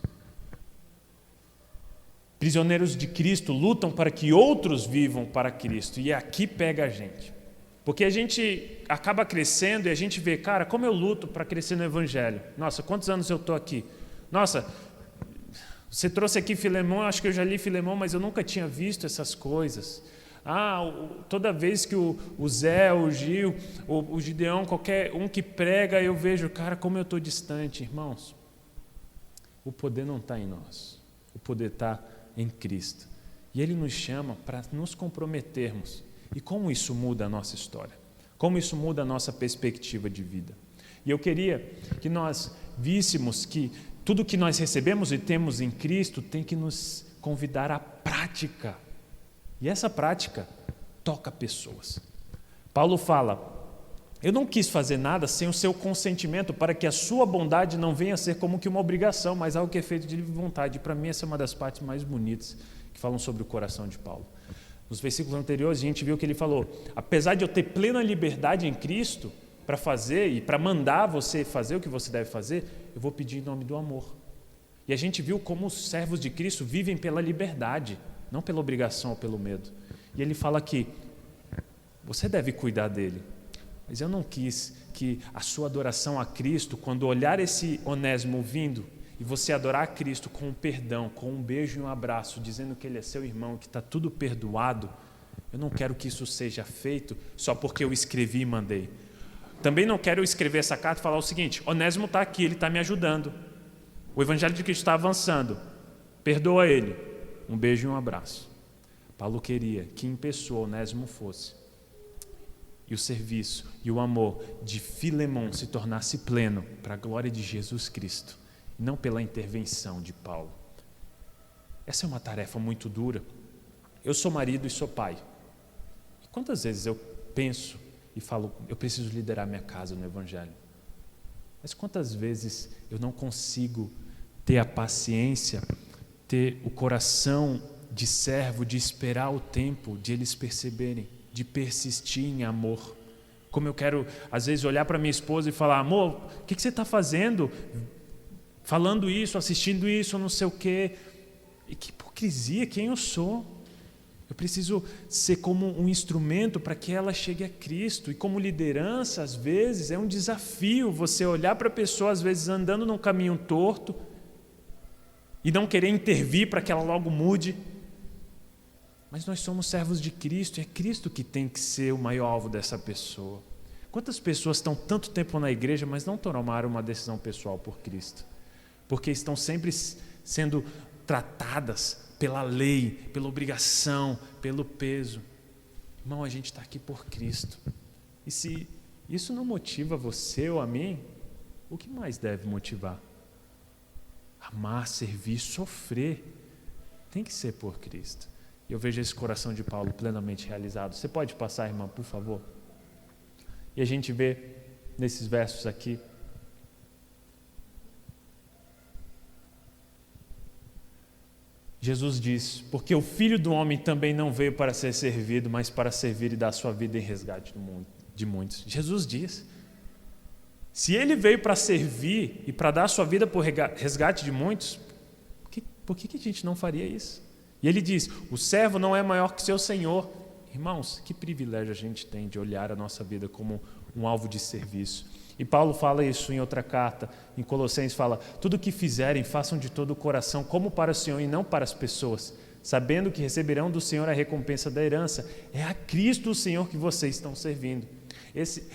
Prisioneiros de Cristo lutam para que outros vivam para Cristo. E aqui pega a gente. Porque a gente acaba crescendo e a gente vê: cara, como eu luto para crescer no Evangelho. Nossa, quantos anos eu estou aqui? Nossa, você trouxe aqui Filemão, acho que eu já li Filemão, mas eu nunca tinha visto essas coisas. Toda vez que o Zé, o Gil, o Gideão, qualquer um que prega, eu vejo, cara, como eu estou distante. Irmãos, o poder não está em nós. O poder está em Cristo. E Ele nos chama para nos comprometermos. E como isso muda a nossa história? Como isso muda a nossa perspectiva de vida? E eu queria que nós víssemos que tudo que nós recebemos e temos em Cristo tem que nos convidar à prática. E essa prática toca pessoas. Paulo fala: eu não quis fazer nada sem o seu consentimento, para que a sua bondade não venha a ser como que uma obrigação, mas algo que é feito de livre vontade. Para mim, essa é uma das partes mais bonitas que falam sobre o coração de Paulo. Nos versículos anteriores, a gente viu que ele falou: apesar de eu ter plena liberdade em Cristo para fazer e para mandar você fazer o que você deve fazer, eu vou pedir em nome do amor. E a gente viu como os servos de Cristo vivem pela liberdade, não pela obrigação ou pelo medo. E ele fala que você deve cuidar dele. Mas eu não quis que a sua adoração a Cristo, quando olhar esse Onésimo vindo, e você adorar a Cristo com um perdão, com um beijo e um abraço, dizendo que ele é seu irmão, que está tudo perdoado, eu não quero que isso seja feito só porque eu escrevi e mandei. Também não quero escrever essa carta e falar o seguinte: Onésimo está aqui, ele está me ajudando. O Evangelho de Cristo está avançando. Perdoa ele. Um beijo e um abraço. Paulo queria que em pessoa Onésimo fosse. E o serviço e o amor de Filemon se tornasse pleno para a glória de Jesus Cristo, não pela intervenção de Paulo. Essa é uma tarefa muito dura. Eu sou marido e sou pai. E quantas vezes eu penso e falo, eu preciso liderar minha casa no Evangelho. Mas quantas vezes eu não consigo ter a paciência, ter o coração de servo, de esperar o tempo de eles perceberem, de persistir em amor. Como eu quero, às vezes, olhar para minha esposa e falar: amor, o que você está fazendo? Falando isso, assistindo isso, não sei o quê. E que hipocrisia, quem eu sou? Eu preciso ser como um instrumento para que ela chegue a Cristo. E como liderança, às vezes, é um desafio você olhar para a pessoa, às vezes, andando num caminho torto e não querer intervir para que ela logo mude. Mas nós somos servos de Cristo e é Cristo que tem que ser o maior alvo dessa pessoa. Quantas pessoas estão tanto tempo na igreja, mas não tomaram uma decisão pessoal por Cristo? Porque estão sempre sendo tratadas pela lei, pela obrigação, pelo peso. Irmão, a gente está aqui por Cristo. E se isso não motiva você ou a mim, o que mais deve motivar? Amar, servir, sofrer. Tem que ser por Cristo. E eu vejo esse coração de Paulo plenamente realizado. Você pode passar, irmã, por favor? E a gente vê nesses versos aqui Jesus diz: porque o Filho do Homem também não veio para ser servido, mas para servir e dar sua vida em resgate de muitos. Jesus diz: se ele veio para servir e para dar a sua vida por resgate de muitos, por que a gente não faria isso? E ele diz: o servo não é maior que seu senhor. Irmãos, que privilégio a gente tem de olhar a nossa vida como um alvo de serviço. E Paulo fala isso em outra carta, em Colossenses fala: tudo o que fizerem, façam de todo o coração, como para o Senhor e não para as pessoas, sabendo que receberão do Senhor a recompensa da herança. É a Cristo o Senhor que vocês estão servindo.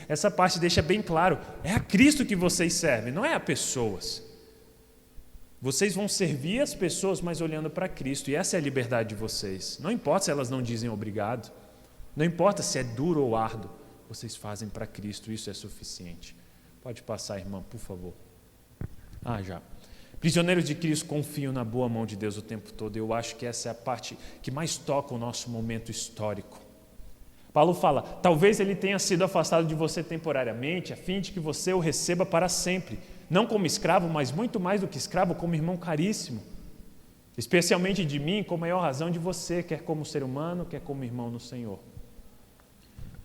Essa parte deixa bem claro, é a Cristo que vocês servem, não é a pessoas. Vocês vão servir as pessoas, mas olhando para Cristo, e essa é a liberdade de vocês. Não importa se elas não dizem obrigado, não importa se é duro ou árduo, vocês fazem para Cristo, isso é suficiente. Pode passar, irmã, por favor. Já. Prisioneiros de Cristo confiam na boa mão de Deus o tempo todo. Eu acho que essa é a parte que mais toca o nosso momento histórico. Paulo fala: talvez ele tenha sido afastado de você temporariamente, a fim de que você o receba para sempre. Não como escravo, mas muito mais do que escravo, como irmão caríssimo. Especialmente de mim, com maior razão de você, quer como ser humano, quer como irmão no Senhor.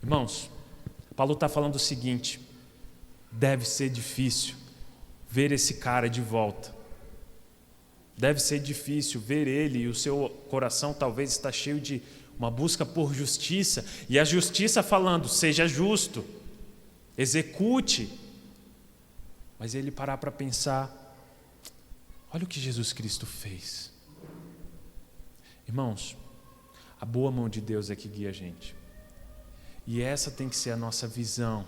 Irmãos, Paulo está falando o seguinte: deve ser difícil ver esse cara de volta. Deve ser difícil ver ele, e o seu coração talvez está cheio de uma busca por justiça, e a justiça falando: seja justo, execute. Mas ele parar para pensar: olha o que Jesus Cristo fez. Irmãos, a boa mão de Deus é que guia a gente. E essa tem que ser a nossa visão.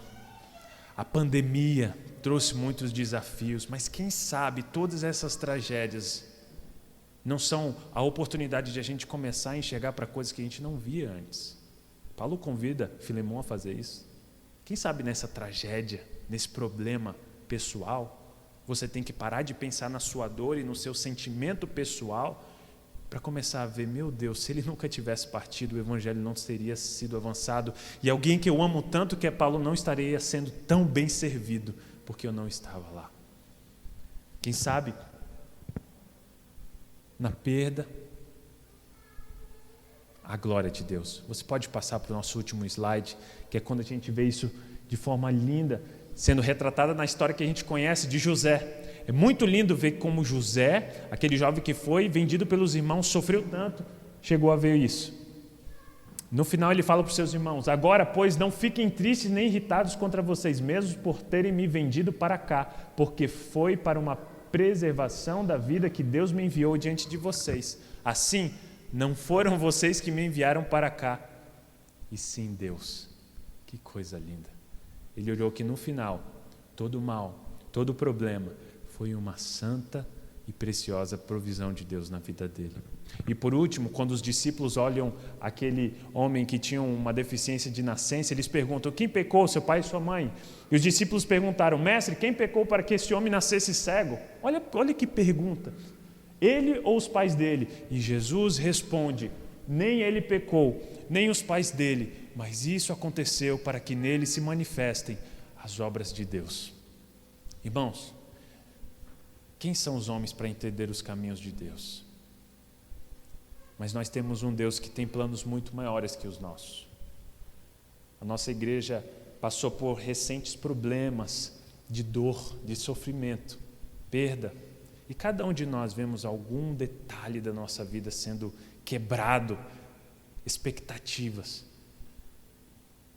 A pandemia trouxe muitos desafios, mas quem sabe todas essas tragédias não são a oportunidade de a gente começar a enxergar para coisas que a gente não via antes. Paulo convida Filemon a fazer isso. Quem sabe nessa tragédia, nesse problema pessoal, você tem que parar de pensar na sua dor e no seu sentimento pessoal para começar a ver: meu Deus, se ele nunca tivesse partido, o Evangelho não teria sido avançado, e alguém que eu amo tanto, que é Paulo, não estaria sendo tão bem servido, porque eu não estava lá. Quem sabe, na perda, a glória de Deus. Você pode passar para o nosso último slide, que é quando a gente vê isso de forma linda, sendo retratada na história que a gente conhece de José. É muito lindo ver como José, aquele jovem que foi vendido pelos irmãos, sofreu tanto, chegou a ver isso. No final ele fala para os seus irmãos: agora, pois, não fiquem tristes nem irritados contra vocês mesmos por terem me vendido para cá, porque foi para uma preservação da vida que Deus me enviou diante de vocês. Assim, não foram vocês que me enviaram para cá, e sim Deus. Que coisa linda. Ele olhou que no final, todo mal, todo problema, foi uma santa e preciosa provisão de Deus na vida dele. E por último, quando os discípulos olham aquele homem que tinha uma deficiência de nascença, eles perguntam: quem pecou, seu pai e sua mãe? E os discípulos perguntaram: mestre, quem pecou para que esse homem nascesse cego? Olha que pergunta. Ele ou os pais dele? E Jesus responde: nem ele pecou, nem os pais dele, mas isso aconteceu para que nele se manifestem as obras de Deus. Irmãos, quem são os homens para entender os caminhos de Deus? Mas nós temos um Deus que tem planos muito maiores que os nossos. A nossa igreja passou por recentes problemas de dor, de sofrimento, perda. E cada um de nós vemos algum detalhe da nossa vida sendo quebrado, expectativas.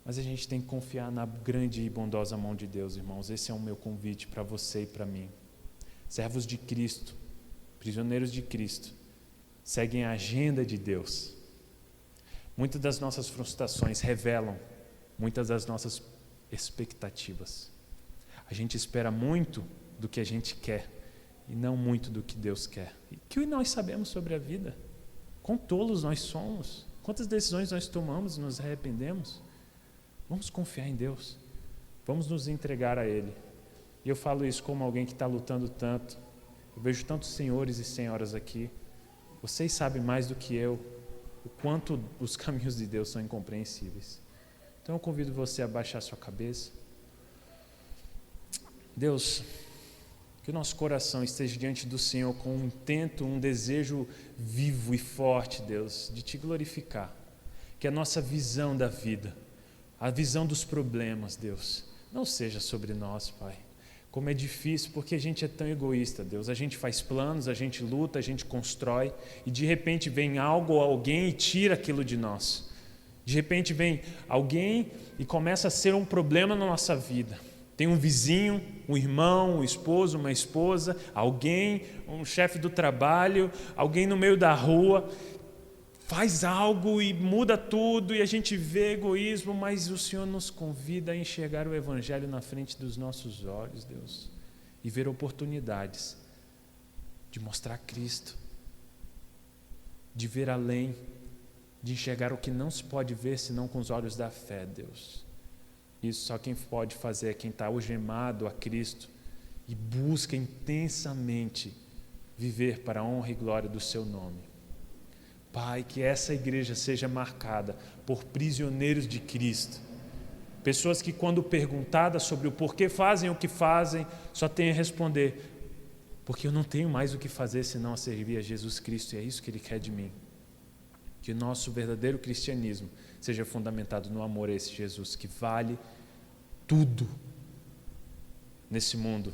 Mas a gente tem que confiar na grande e bondosa mão de Deus, irmãos. Esse é o meu convite para você e para mim. Servos de Cristo, prisioneiros de Cristo, seguem a agenda de Deus. Muitas das nossas frustrações revelam muitas das nossas expectativas. A gente espera muito do que a gente quer e não muito do que Deus quer. E o que nós sabemos sobre a vida? Quão tolos nós somos? Quantas decisões nós tomamos e nos arrependemos? Vamos confiar em Deus. Vamos nos entregar a Ele. E eu falo isso como alguém que está lutando tanto. Eu vejo tantos senhores e senhoras aqui. Vocês sabem mais do que eu o quanto os caminhos de Deus são incompreensíveis. Então eu convido você a baixar sua cabeça. Deus, que o nosso coração esteja diante do Senhor com um intento, um desejo vivo e forte, Deus, de Te glorificar. Que a nossa visão da vida, a visão dos problemas, Deus, não seja sobre nós, Pai. Como é difícil, porque a gente é tão egoísta, Deus. A gente faz planos, a gente luta, a gente constrói, e de repente vem algo ou alguém e tira aquilo de nós. De repente vem alguém e começa a ser um problema na nossa vida. Tem um vizinho, um irmão, um esposo, uma esposa, alguém, um chefe do trabalho, alguém no meio da rua, faz algo e muda tudo e a gente vê egoísmo, mas o Senhor nos convida a enxergar o Evangelho na frente dos nossos olhos, Deus, e ver oportunidades de mostrar Cristo, de ver além, de enxergar o que não se pode ver senão com os olhos da fé, Deus. Isso só quem pode fazer é quem está algemado a Cristo e busca intensamente viver para a honra e glória do Seu nome. Pai, que essa igreja seja marcada por prisioneiros de Cristo. Pessoas que, quando perguntadas sobre o porquê fazem o que fazem, só têm a responder: porque eu não tenho mais o que fazer senão a servir a Jesus Cristo, e é isso que Ele quer de mim. Que o nosso verdadeiro cristianismo seja fundamentado no amor a esse Jesus, que vale tudo nesse mundo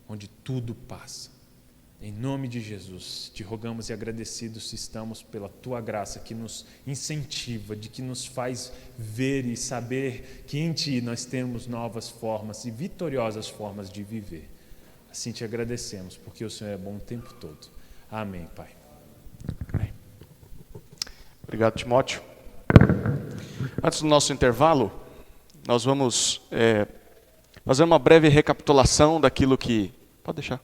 onde tudo passa. Em nome de Jesus, te rogamos e agradecidos estamos pela Tua graça que nos incentiva, de que nos faz ver e saber que em Ti nós temos novas formas e vitoriosas formas de viver. Assim te agradecemos, porque o Senhor é bom o tempo todo. Amém, Pai. Amém. Obrigado, Timóteo. Antes do nosso intervalo, nós vamos fazer uma breve recapitulação daquilo que... Pode deixar.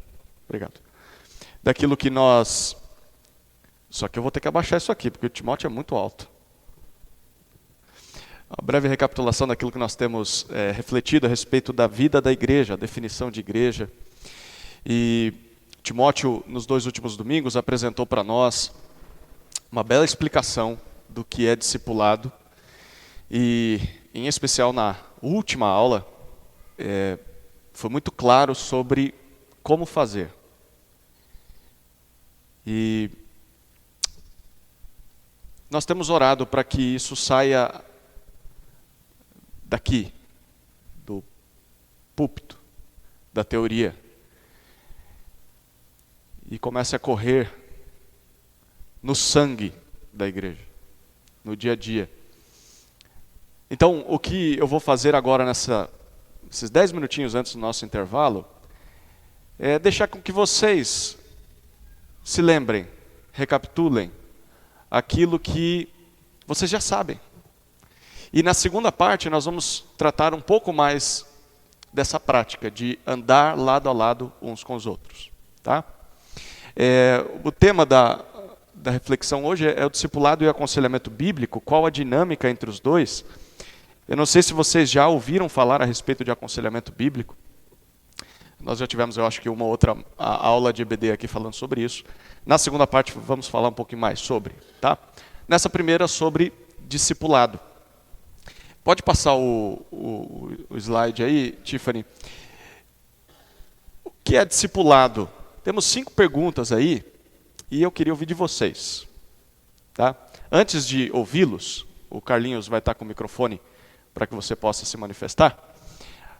Obrigado. Daquilo que nós... Só que eu vou ter que abaixar isso aqui, porque o Timóteo é muito alto. Uma breve recapitulação daquilo que nós temos refletido a respeito da vida da igreja, a definição de igreja. E Timóteo, nos 2 últimos domingos, apresentou para nós uma bela explicação do que é discipulado. E, em especial, na última aula, foi muito claro sobre como fazer. E nós temos orado para que isso saia daqui, do púlpito, da teoria, e comece a correr no sangue da igreja, no dia a dia. Então, o que eu vou fazer agora esses 10 minutinhos antes do nosso intervalo, é deixar com que vocês se lembrem, recapitulem aquilo que vocês já sabem. E na segunda parte nós vamos tratar um pouco mais dessa prática de andar lado a lado uns com os outros. Tá? O tema da reflexão hoje é o discipulado e o aconselhamento bíblico, qual a dinâmica entre os dois. Eu não sei se vocês já ouviram falar a respeito de aconselhamento bíblico. Nós já tivemos, eu acho que uma outra aula de EBD aqui falando sobre isso. Na segunda parte vamos falar um pouquinho mais sobre. Tá? Nessa primeira, sobre discipulado. Pode passar o slide aí, Tiffany. O que é discipulado? Temos 5 perguntas aí e eu queria ouvir de vocês. Tá? Antes de ouvi-los, o Carlinhos vai estar com o microfone para que você possa se manifestar.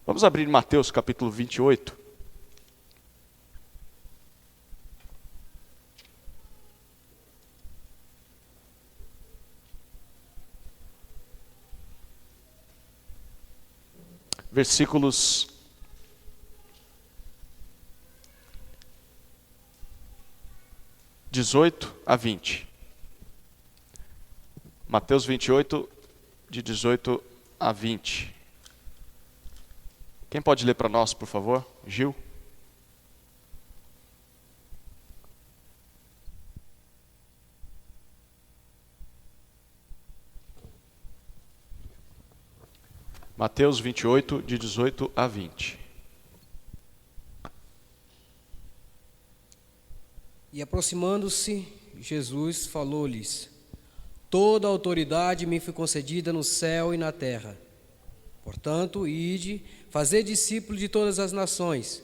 Vamos abrir Mateus capítulo 28. Versículos 18 a 20. Mateus 28, de 18 a 20. Quem pode ler para nós, por favor? Gil? Mateus 28, de 18 a 20. E aproximando-se, Jesus falou-lhes: Toda a autoridade me foi concedida no céu e na terra. Portanto, ide, fazei discípulos de todas as nações,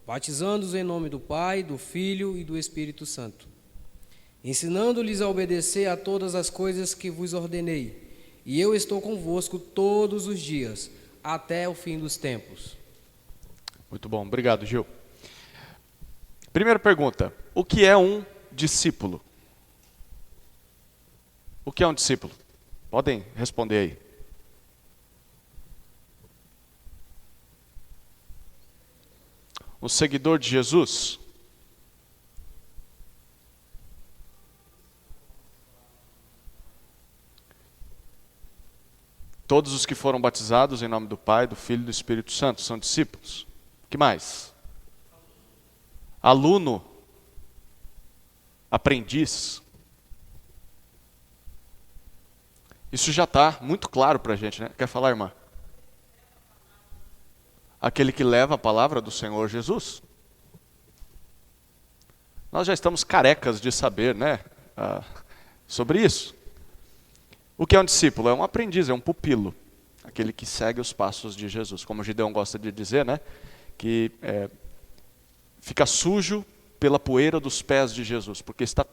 batizando-os em nome do Pai, do Filho e do Espírito Santo, ensinando-lhes a obedecer a todas as coisas que vos ordenei. E eu estou convosco todos os dias, até o fim dos tempos. Muito bom, obrigado, Gil. Primeira pergunta: o que é um discípulo? O que é um discípulo? Podem responder aí. Um seguidor de Jesus? Todos os que foram batizados em nome do Pai, do Filho e do Espírito Santo são discípulos. O que mais? Aluno, aprendiz. Isso já está muito claro para a gente, né? Quer falar, irmã? Aquele que leva a palavra do Senhor Jesus. Nós já estamos carecas de saber, né? Sobre isso. O que é um discípulo? É um aprendiz, é um pupilo. Aquele que segue os passos de Jesus. Como o Gideão gosta de dizer, né? Que fica sujo pela poeira dos pés de Jesus, porque está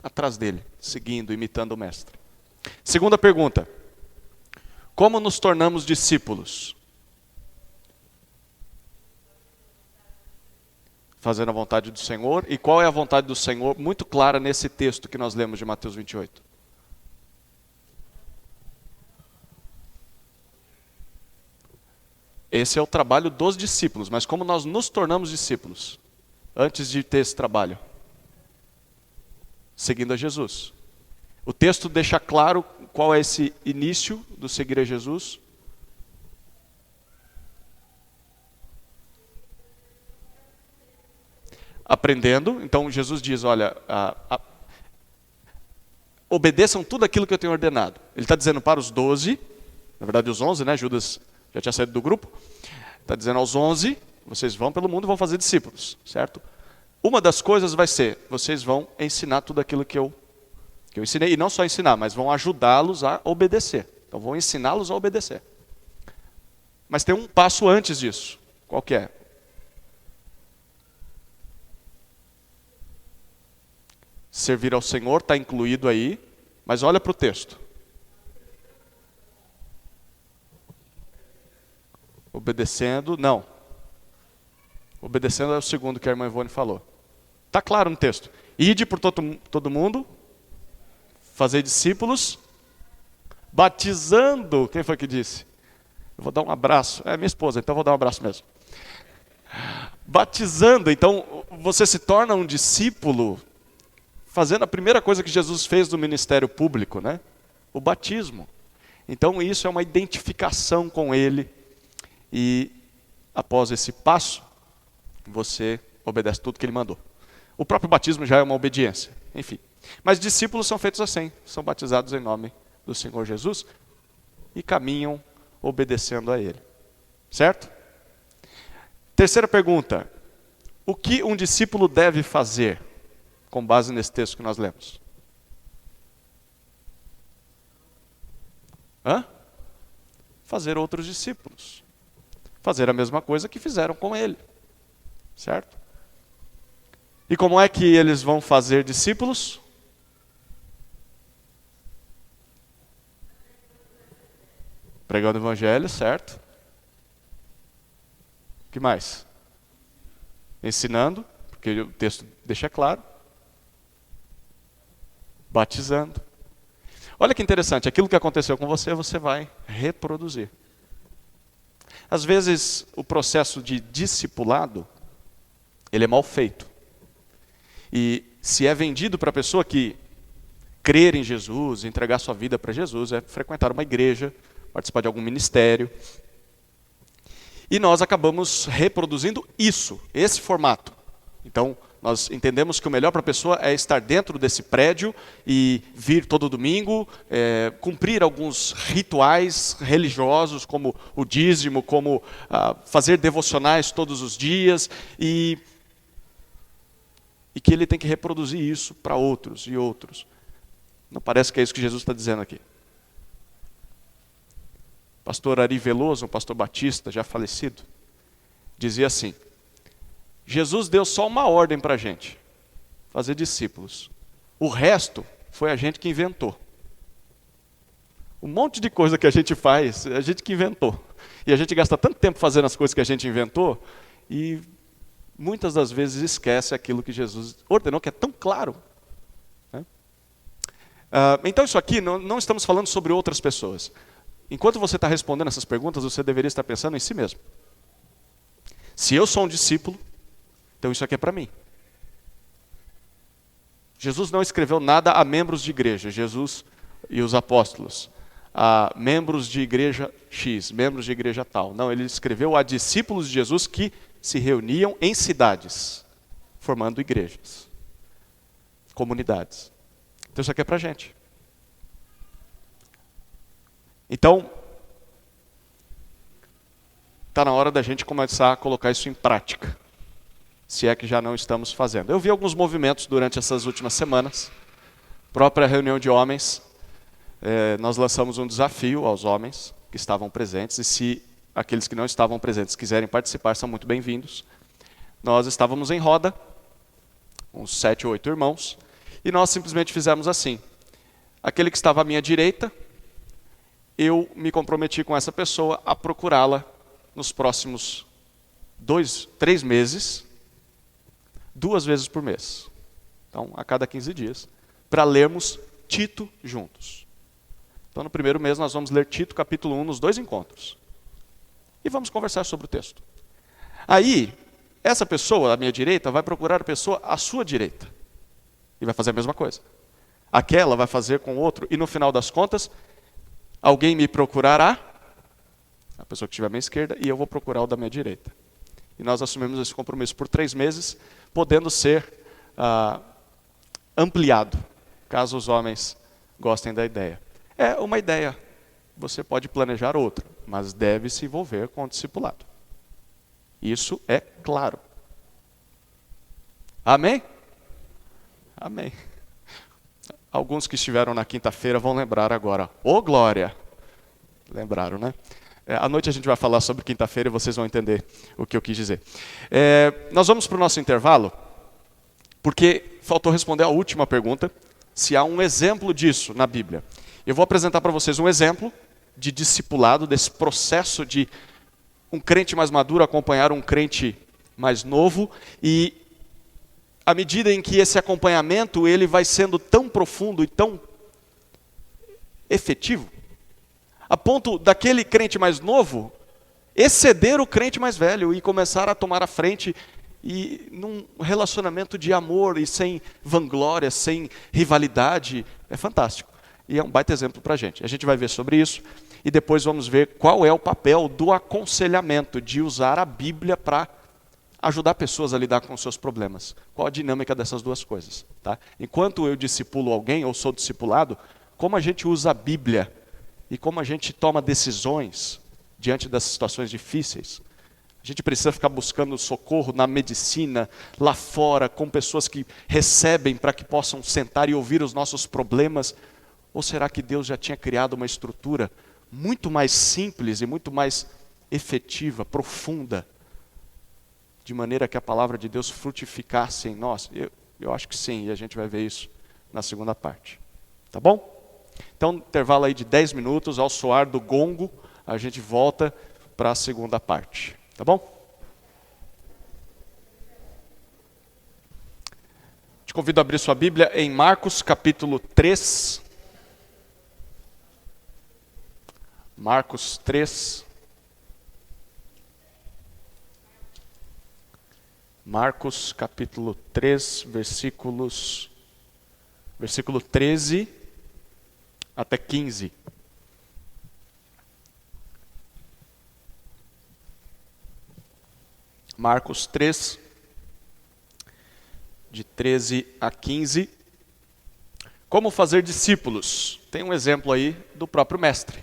atrás dele, seguindo, imitando o mestre. Segunda pergunta: como nos tornamos discípulos? Fazendo a vontade do Senhor. E qual é a vontade do Senhor? Muito clara nesse texto que nós lemos de Mateus 28. Esse é o trabalho dos discípulos, mas como nós nos tornamos discípulos antes de ter esse trabalho? Seguindo a Jesus. O texto deixa claro qual é esse início do seguir a Jesus. Aprendendo. Então Jesus diz, olha, obedeçam tudo aquilo que eu tenho ordenado. Ele está dizendo para os 12, na verdade os 11, né? Judas já tinha saído do grupo. Está dizendo aos 11, vocês vão pelo mundo e vão fazer discípulos, certo? Uma das coisas vai ser, vocês vão ensinar tudo aquilo que eu ensinei. E não só ensinar, mas vão ajudá-los a obedecer. Então vão ensiná-los a obedecer. Mas tem um passo antes disso. Qual que é? Servir ao Senhor está incluído aí, mas olha para o texto. Obedecendo, não. Obedecendo é o segundo que a irmã Ivone falou. Está claro no texto. Ide por todo mundo, fazer discípulos, batizando, quem foi que disse? Eu vou dar um abraço, é minha esposa, então eu vou dar um abraço mesmo. Batizando, então você se torna um discípulo fazendo a primeira coisa que Jesus fez no ministério público, né? O batismo. Então isso é uma identificação com Ele e após esse passo, você obedece tudo que Ele mandou. O próprio batismo já é uma obediência, enfim. Mas discípulos são feitos assim, são batizados em nome do Senhor Jesus e caminham obedecendo a Ele. Certo? Terceira pergunta. O que um discípulo deve fazer com base nesse texto que nós lemos? Fazer outros discípulos. Fazer a mesma coisa que fizeram com ele. Certo? E como é que eles vão fazer discípulos? Pregando o evangelho, certo? O que mais? Ensinando, porque o texto deixa claro. Batizando. Olha que interessante, aquilo que aconteceu com você, você vai reproduzir. Às vezes, o processo de discipulado, ele é mal feito. E se é vendido para a pessoa que crer em Jesus, entregar sua vida para Jesus, é frequentar uma igreja, participar de algum ministério. E nós acabamos reproduzindo isso, esse formato. Então, nós entendemos que o melhor para a pessoa é estar dentro desse prédio e vir todo domingo, cumprir alguns rituais religiosos, como o dízimo, como fazer devocionais todos os dias, e que ele tem que reproduzir isso para outros e outros. Não parece que é isso que Jesus está dizendo aqui. Pastor Ari Veloso, um pastor batista já falecido, dizia assim: Jesus deu só uma ordem para a gente, fazer discípulos. O resto foi a gente que inventou. Um monte de coisa que a gente faz, a gente que inventou. E a gente gasta tanto tempo fazendo as coisas que a gente inventou e muitas das vezes esquece aquilo que Jesus ordenou, que é tão claro. Né? Então isso aqui, não estamos falando sobre outras pessoas. Enquanto você está respondendo essas perguntas, você deveria estar pensando em si mesmo. Se eu sou um discípulo, então isso aqui é para mim. Jesus não escreveu nada a membros de igreja, Jesus e os apóstolos, a membros de igreja X, membros de igreja tal. Não, ele escreveu a discípulos de Jesus que se reuniam em cidades, formando igrejas, comunidades. Então isso aqui é para a gente. Então, está na hora da gente começar a colocar isso em prática, se é que já não estamos fazendo. Eu vi alguns movimentos durante essas últimas semanas, própria reunião de homens, nós lançamos um desafio aos homens que estavam presentes, e se aqueles que não estavam presentes quiserem participar, são muito bem-vindos. Nós estávamos em roda, uns 7 ou 8 irmãos, e nós simplesmente fizemos assim. Aquele que estava à minha direita, eu me comprometi com essa pessoa a procurá-la nos próximos 3 meses, 2 vezes por mês. Então, a cada 15 dias, para lermos Tito juntos. Então, no primeiro mês, nós vamos ler Tito, capítulo 1, nos 2 encontros. E vamos conversar sobre o texto. Aí, essa pessoa à minha direita vai procurar a pessoa à sua direita. E vai fazer a mesma coisa. Aquela vai fazer com o outro, e no final das contas, alguém me procurará, a pessoa que estiver à minha esquerda, e eu vou procurar o da minha direita. E nós assumimos esse compromisso por 3 meses, podendo ser ampliado, caso os homens gostem da ideia. É uma ideia, você pode planejar outra, mas deve se envolver com o discipulado. Isso é claro. Amém? Amém. Alguns que estiveram na quinta-feira vão lembrar agora. Ô, glória! Lembraram, né? À noite a gente vai falar sobre quinta-feira e vocês vão entender o que eu quis dizer. Nós vamos para o nosso intervalo, porque faltou responder a última pergunta, se há um exemplo disso na Bíblia. Eu vou apresentar para vocês um exemplo de discipulado, desse processo de um crente mais maduro acompanhar um crente mais novo, e à medida em que esse acompanhamento ele vai sendo tão profundo e tão efetivo, a ponto daquele crente mais novo exceder o crente mais velho e começar a tomar a frente e num relacionamento de amor e sem vanglória, sem rivalidade. É fantástico. E é um baita exemplo para a gente. A gente vai ver sobre isso e depois vamos ver qual é o papel do aconselhamento, de usar a Bíblia para ajudar pessoas a lidar com os seus problemas. Qual a dinâmica dessas duas coisas? Tá? Enquanto eu discipulo alguém, ou sou discipulado, como a gente usa a Bíblia e como a gente toma decisões diante das situações difíceis. A gente precisa ficar buscando socorro na medicina, lá fora, com pessoas que recebem para que possam sentar e ouvir os nossos problemas. Ou será que Deus já tinha criado uma estrutura muito mais simples e muito mais efetiva, profunda, de maneira que a palavra de Deus frutificasse em nós? Eu acho que sim, e a gente vai ver isso na segunda parte. Tá bom? Então, intervalo aí de 10 minutos, ao soar do gongo, a gente volta para a segunda parte. Tá bom? Te convido a abrir sua Bíblia em Marcos capítulo 3. Marcos 3. Marcos capítulo 3, versículo 13 até 15. Marcos 3, de 13 a 15. Como fazer discípulos? Tem um exemplo aí do próprio mestre.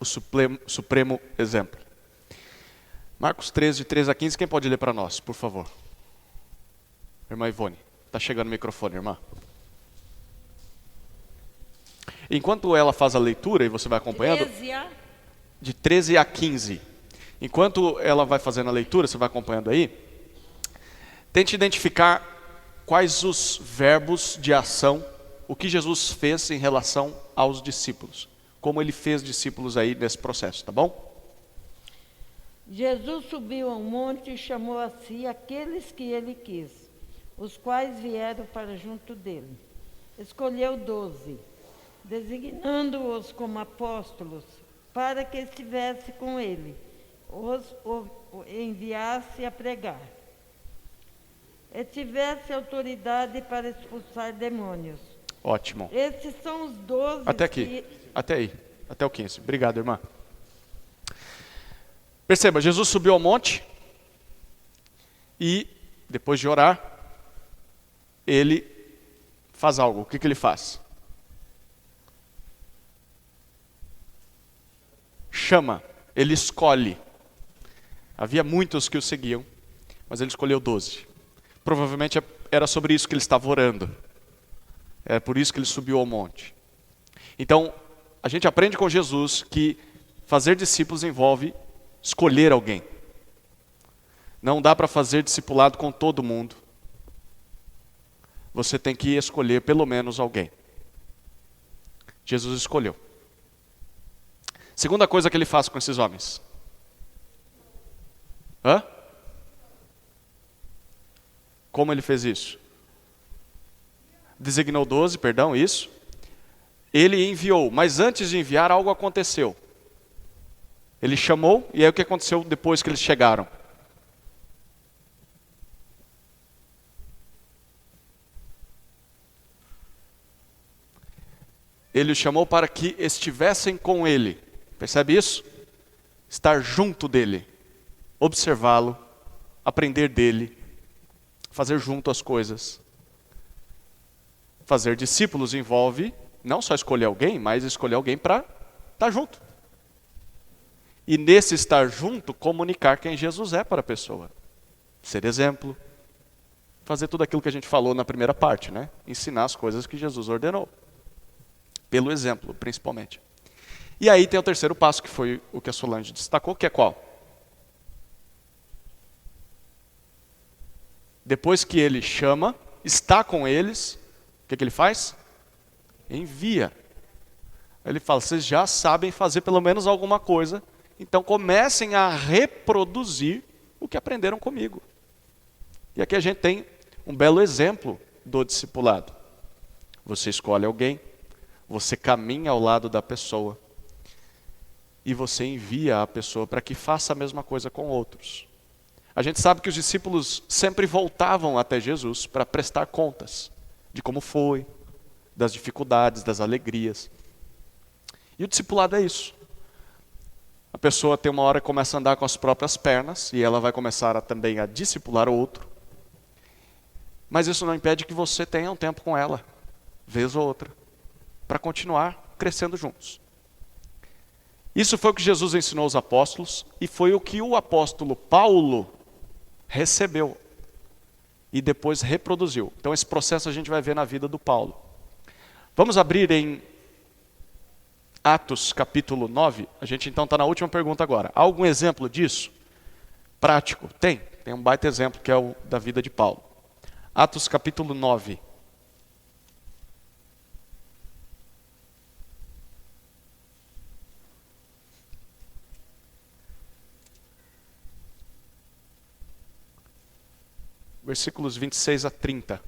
O supremo exemplo. Marcos 13, de 13 a 15. Quem pode ler para nós, por favor? Irmã Ivone. Está chegando o microfone, irmã. Enquanto ela faz a leitura, e você vai acompanhando, de 13 a 15. Enquanto ela vai fazendo a leitura, você vai acompanhando aí, tente identificar quais os verbos de ação, o que Jesus fez em relação aos discípulos. Como ele fez discípulos aí nesse processo, tá bom? Jesus subiu a um monte e chamou a si aqueles que ele quis, os quais vieram para junto dele. Escolheu 12, designando-os como apóstolos, para que estivesse com ele, os enviasse a pregar, e tivesse autoridade para expulsar demônios. Ótimo. Esses são os 12 até aqui, até aí, até o 15. Obrigado, irmã. Perceba, Jesus subiu ao monte e, depois de orar, ele faz algo. O que ele faz? Chama, ele escolhe. Havia muitos que o seguiam, mas ele escolheu 12. Provavelmente era sobre isso que ele estava orando. É por isso que ele subiu ao monte. Então, a gente aprende com Jesus que fazer discípulos envolve escolher alguém. Não dá para fazer discipulado com todo mundo. Você tem que escolher pelo menos alguém. Jesus escolheu. Segunda coisa que ele faz com esses homens. Como ele fez isso? Designou 12, perdão, isso. Ele enviou, mas antes de enviar, algo aconteceu. Ele chamou, e aí o que aconteceu depois que eles chegaram? Ele os chamou para que estivessem com ele. Percebe isso? Estar junto dele, observá-lo, aprender dele, fazer junto as coisas. Fazer discípulos envolve não só escolher alguém, mas escolher alguém para estar junto. E nesse estar junto, comunicar quem Jesus é para a pessoa. Ser exemplo. Fazer tudo aquilo que a gente falou na primeira parte, né? Ensinar as coisas que Jesus ordenou. Pelo exemplo, principalmente. E aí tem o terceiro passo, que foi o que a Solange destacou, que é qual? Depois que ele chama, está com eles, o que ele faz? Envia. Ele fala, vocês já sabem fazer pelo menos alguma coisa, então comecem a reproduzir o que aprenderam comigo. E aqui a gente tem um belo exemplo do discipulado. Você escolhe alguém, você caminha ao lado da pessoa, e você envia a pessoa para que faça a mesma coisa com outros. A gente sabe que os discípulos sempre voltavam até Jesus para prestar contas de como foi, das dificuldades, das alegrias. E o discipulado é isso. A pessoa tem uma hora que começa a andar com as próprias pernas e ela vai começar também a discipular o outro. Mas isso não impede que você tenha um tempo com ela, vez ou outra, para continuar crescendo juntos. Isso foi o que Jesus ensinou aos apóstolos e foi o que o apóstolo Paulo recebeu e depois reproduziu. Então esse processo a gente vai ver na vida do Paulo. Vamos abrir em Atos capítulo 9. A gente então está na última pergunta agora. Há algum exemplo disso? Prático? Tem um baita exemplo que é o da vida de Paulo. Atos capítulo 9. Versículos 26 a 30.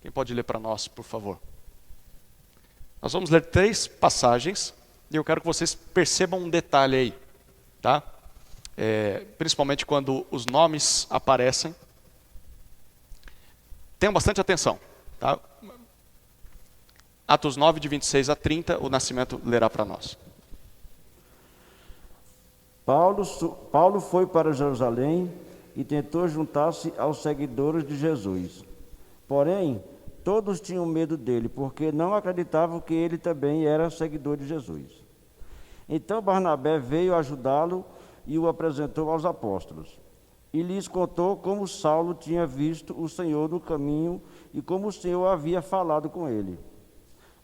Quem pode ler para nós, por favor? Nós vamos ler 3 passagens e eu quero que vocês percebam um detalhe aí, tá? Principalmente quando os nomes aparecem. Tenham bastante atenção, tá? Atos 9, de 26 a 30, o Nascimento lerá para nós. Paulo foi para Jerusalém e tentou juntar-se aos seguidores de Jesus. Porém, todos tinham medo dele, porque não acreditavam que ele também era seguidor de Jesus. Então Barnabé veio ajudá-lo e o apresentou aos apóstolos. E lhes contou como Saulo tinha visto o Senhor no caminho e como o Senhor havia falado com ele.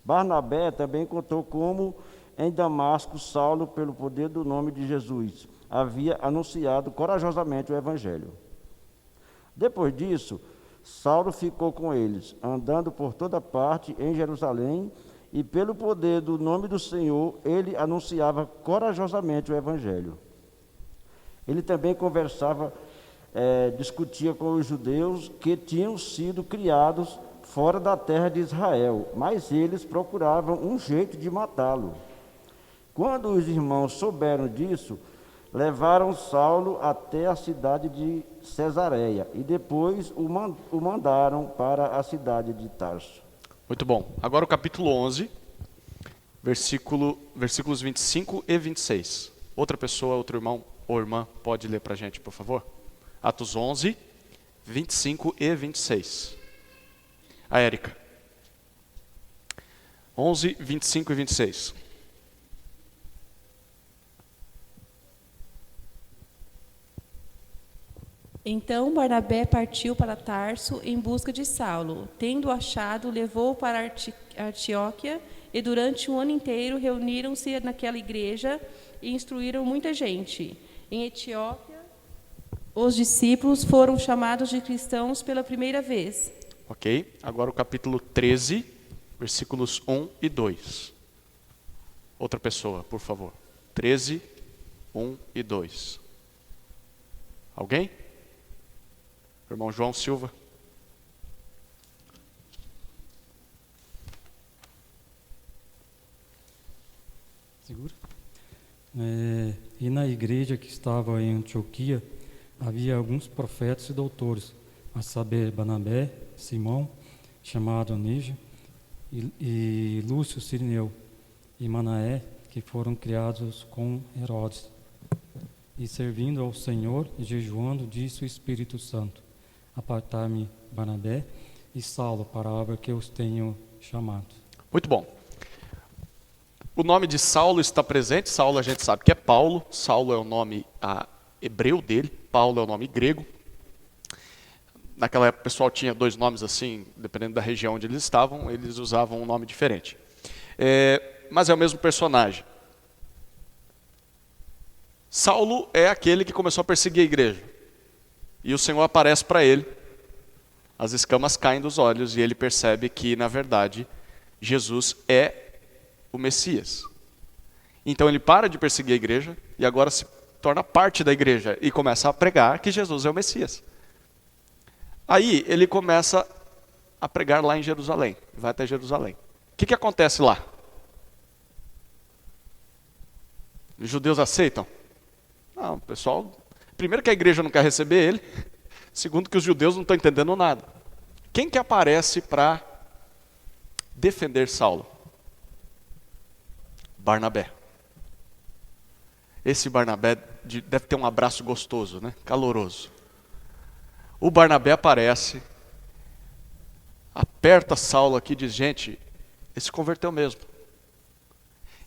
Barnabé também contou como em Damasco Saulo, pelo poder do nome de Jesus, havia anunciado corajosamente o Evangelho. Depois disso, Saulo ficou com eles, andando por toda parte em Jerusalém, e pelo poder do nome do Senhor, ele anunciava corajosamente o Evangelho. Ele também discutia com os judeus que tinham sido criados fora da terra de Israel, mas eles procuravam um jeito de matá-lo. Quando os irmãos souberam disso, levaram Saulo até a cidade de Cesareia e depois o mandaram para a cidade de Tarso. Muito bom. Agora o capítulo 11, versículos 25 e 26. Outra pessoa, outro irmão ou irmã pode ler para a gente, por favor? Atos 11, 25 e 26. A Érica. 11, 25 e 26. Então Barnabé partiu para Tarso em busca de Saulo. Tendo achado, levou-o para Antioquia e durante um ano inteiro reuniram-se naquela igreja e instruíram muita gente. Em Etiópia, os discípulos foram chamados de cristãos pela primeira vez. Ok, agora o capítulo 13, versículos 1 e 2. Outra pessoa, por favor. 13, 1 e 2. Alguém? Irmão João Silva. Segura. E na igreja que estava em Antioquia, havia alguns profetas e doutores, a saber, Barnabé, Simão, chamado Níger, e Lúcio Cirineu, e Manaé, que foram criados com Herodes. E servindo ao Senhor e jejuando, disse o Espírito Santo: apartar-me Barnabé e Saulo para a obra que os tenho chamado. Muito bom. O nome de Saulo está presente. Saulo a gente sabe que é Paulo. Saulo é o nome hebreu dele. Paulo é o nome grego. Naquela época o pessoal tinha 2 nomes assim, dependendo da região onde eles estavam, eles usavam um nome diferente. Mas é o mesmo personagem. Saulo é aquele que começou a perseguir a igreja. E o Senhor aparece para ele, as escamas caem dos olhos e ele percebe que, na verdade, Jesus é o Messias. Então ele para de perseguir a igreja e agora se torna parte da igreja e começa a pregar que Jesus é o Messias. Aí ele começa a pregar lá em Jerusalém, vai até Jerusalém. O que acontece lá? Os judeus aceitam? Não, pessoal, primeiro que a igreja não quer receber ele, segundo que os judeus não estão entendendo nada. Quem que aparece para defender Saulo? Barnabé. Esse Barnabé deve ter um abraço gostoso, né? Caloroso. O Barnabé aparece, aperta Saulo aqui e diz, gente, ele se converteu mesmo.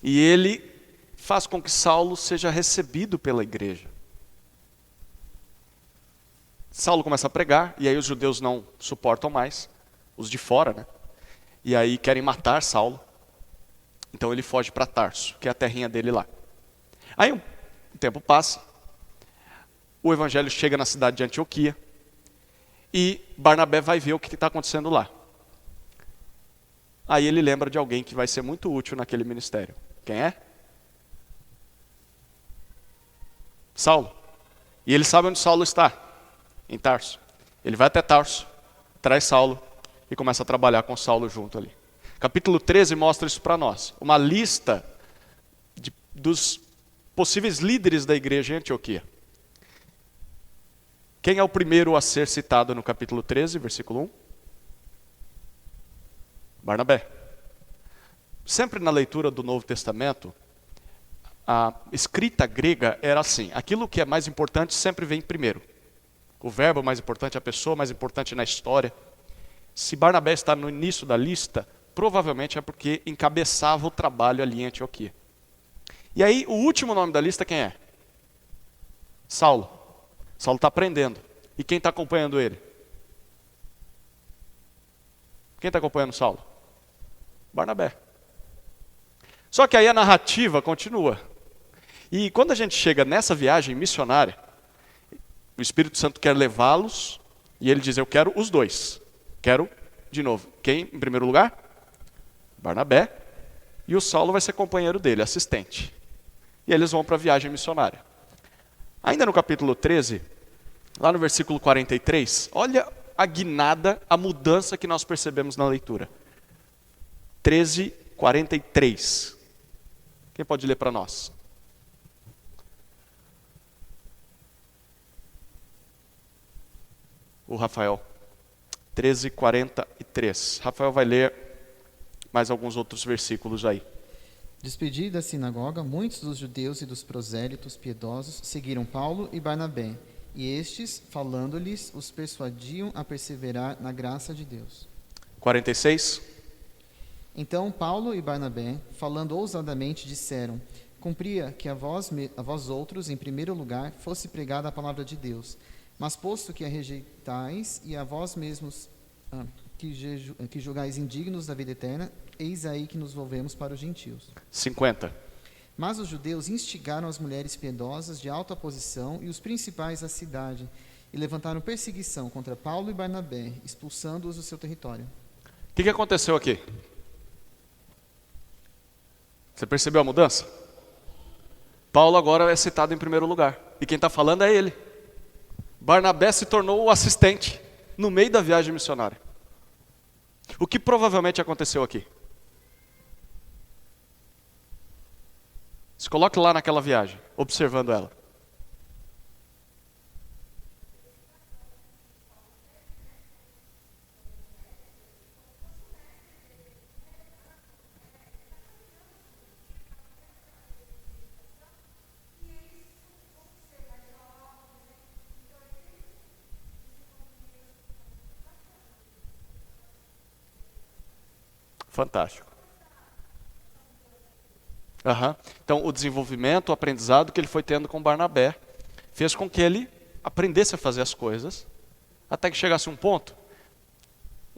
E ele faz com que Saulo seja recebido pela igreja. Saulo começa a pregar, e aí os judeus não suportam mais, os de fora, né? E aí querem matar Saulo. Então ele foge para Tarso, que é a terrinha dele lá. Aí um tempo passa, o evangelho chega na cidade de Antioquia, e Barnabé vai ver o que está acontecendo lá. Aí ele lembra de alguém que vai ser muito útil naquele ministério. Quem é? Saulo. E ele sabe onde Saulo está, em Tarso. Ele vai até Tarso, traz Saulo e começa a trabalhar com Saulo junto ali. Capítulo 13 mostra isso para nós. Uma lista dos possíveis líderes da igreja em Antioquia. Quem é o primeiro a ser citado no capítulo 13, versículo 1? Barnabé. Sempre na leitura do Novo Testamento, a escrita grega era assim, aquilo que é mais importante sempre vem primeiro. O verbo mais importante, a pessoa mais importante na história. Se Barnabé está no início da lista, provavelmente é porque encabeçava o trabalho ali em Antioquia. E aí, o último nome da lista quem é? Saulo. Saulo está aprendendo. E quem está acompanhando ele? Quem está acompanhando Saulo? Barnabé. Só que aí a narrativa continua. E quando a gente chega nessa viagem missionária, o Espírito Santo quer levá-los, e ele diz, eu quero os dois. Quero, de novo, quem em primeiro lugar? Barnabé. E o Saulo vai ser companheiro dele, assistente. E eles vão para a viagem missionária. Ainda no capítulo 13, lá no versículo 43, olha a guinada, a mudança que nós percebemos na leitura. 13, 43. Quem pode ler para nós? O Rafael. 13, 43. Rafael vai ler mais alguns outros versículos aí. Despedidos da sinagoga, muitos dos judeus e dos prosélitos piedosos seguiram Paulo e Barnabé, e estes, falando-lhes, os persuadiam a perseverar na graça de Deus. 46. Então Paulo e Barnabé, falando ousadamente, disseram, cumpria que a vós outros, em primeiro lugar, fosse pregada a palavra de Deus, mas posto que a rejeitais e a vós mesmos que julgais indignos da vida eterna, eis aí que nos volvemos para os gentios. 50. Mas os judeus instigaram as mulheres piedosas de alta posição e os principais da cidade, e levantaram perseguição contra Paulo e Barnabé, expulsando-os do seu território. O que aconteceu aqui? Você percebeu a mudança? Paulo agora é citado em primeiro lugar. E quem está falando é ele. Barnabé se tornou o assistente no meio da viagem missionária. O que provavelmente aconteceu aqui? Se coloque lá naquela viagem, observando ela. Fantástico. Então, o desenvolvimento, o aprendizado que ele foi tendo com Barnabé, fez com que ele aprendesse a fazer as coisas, até que chegasse um ponto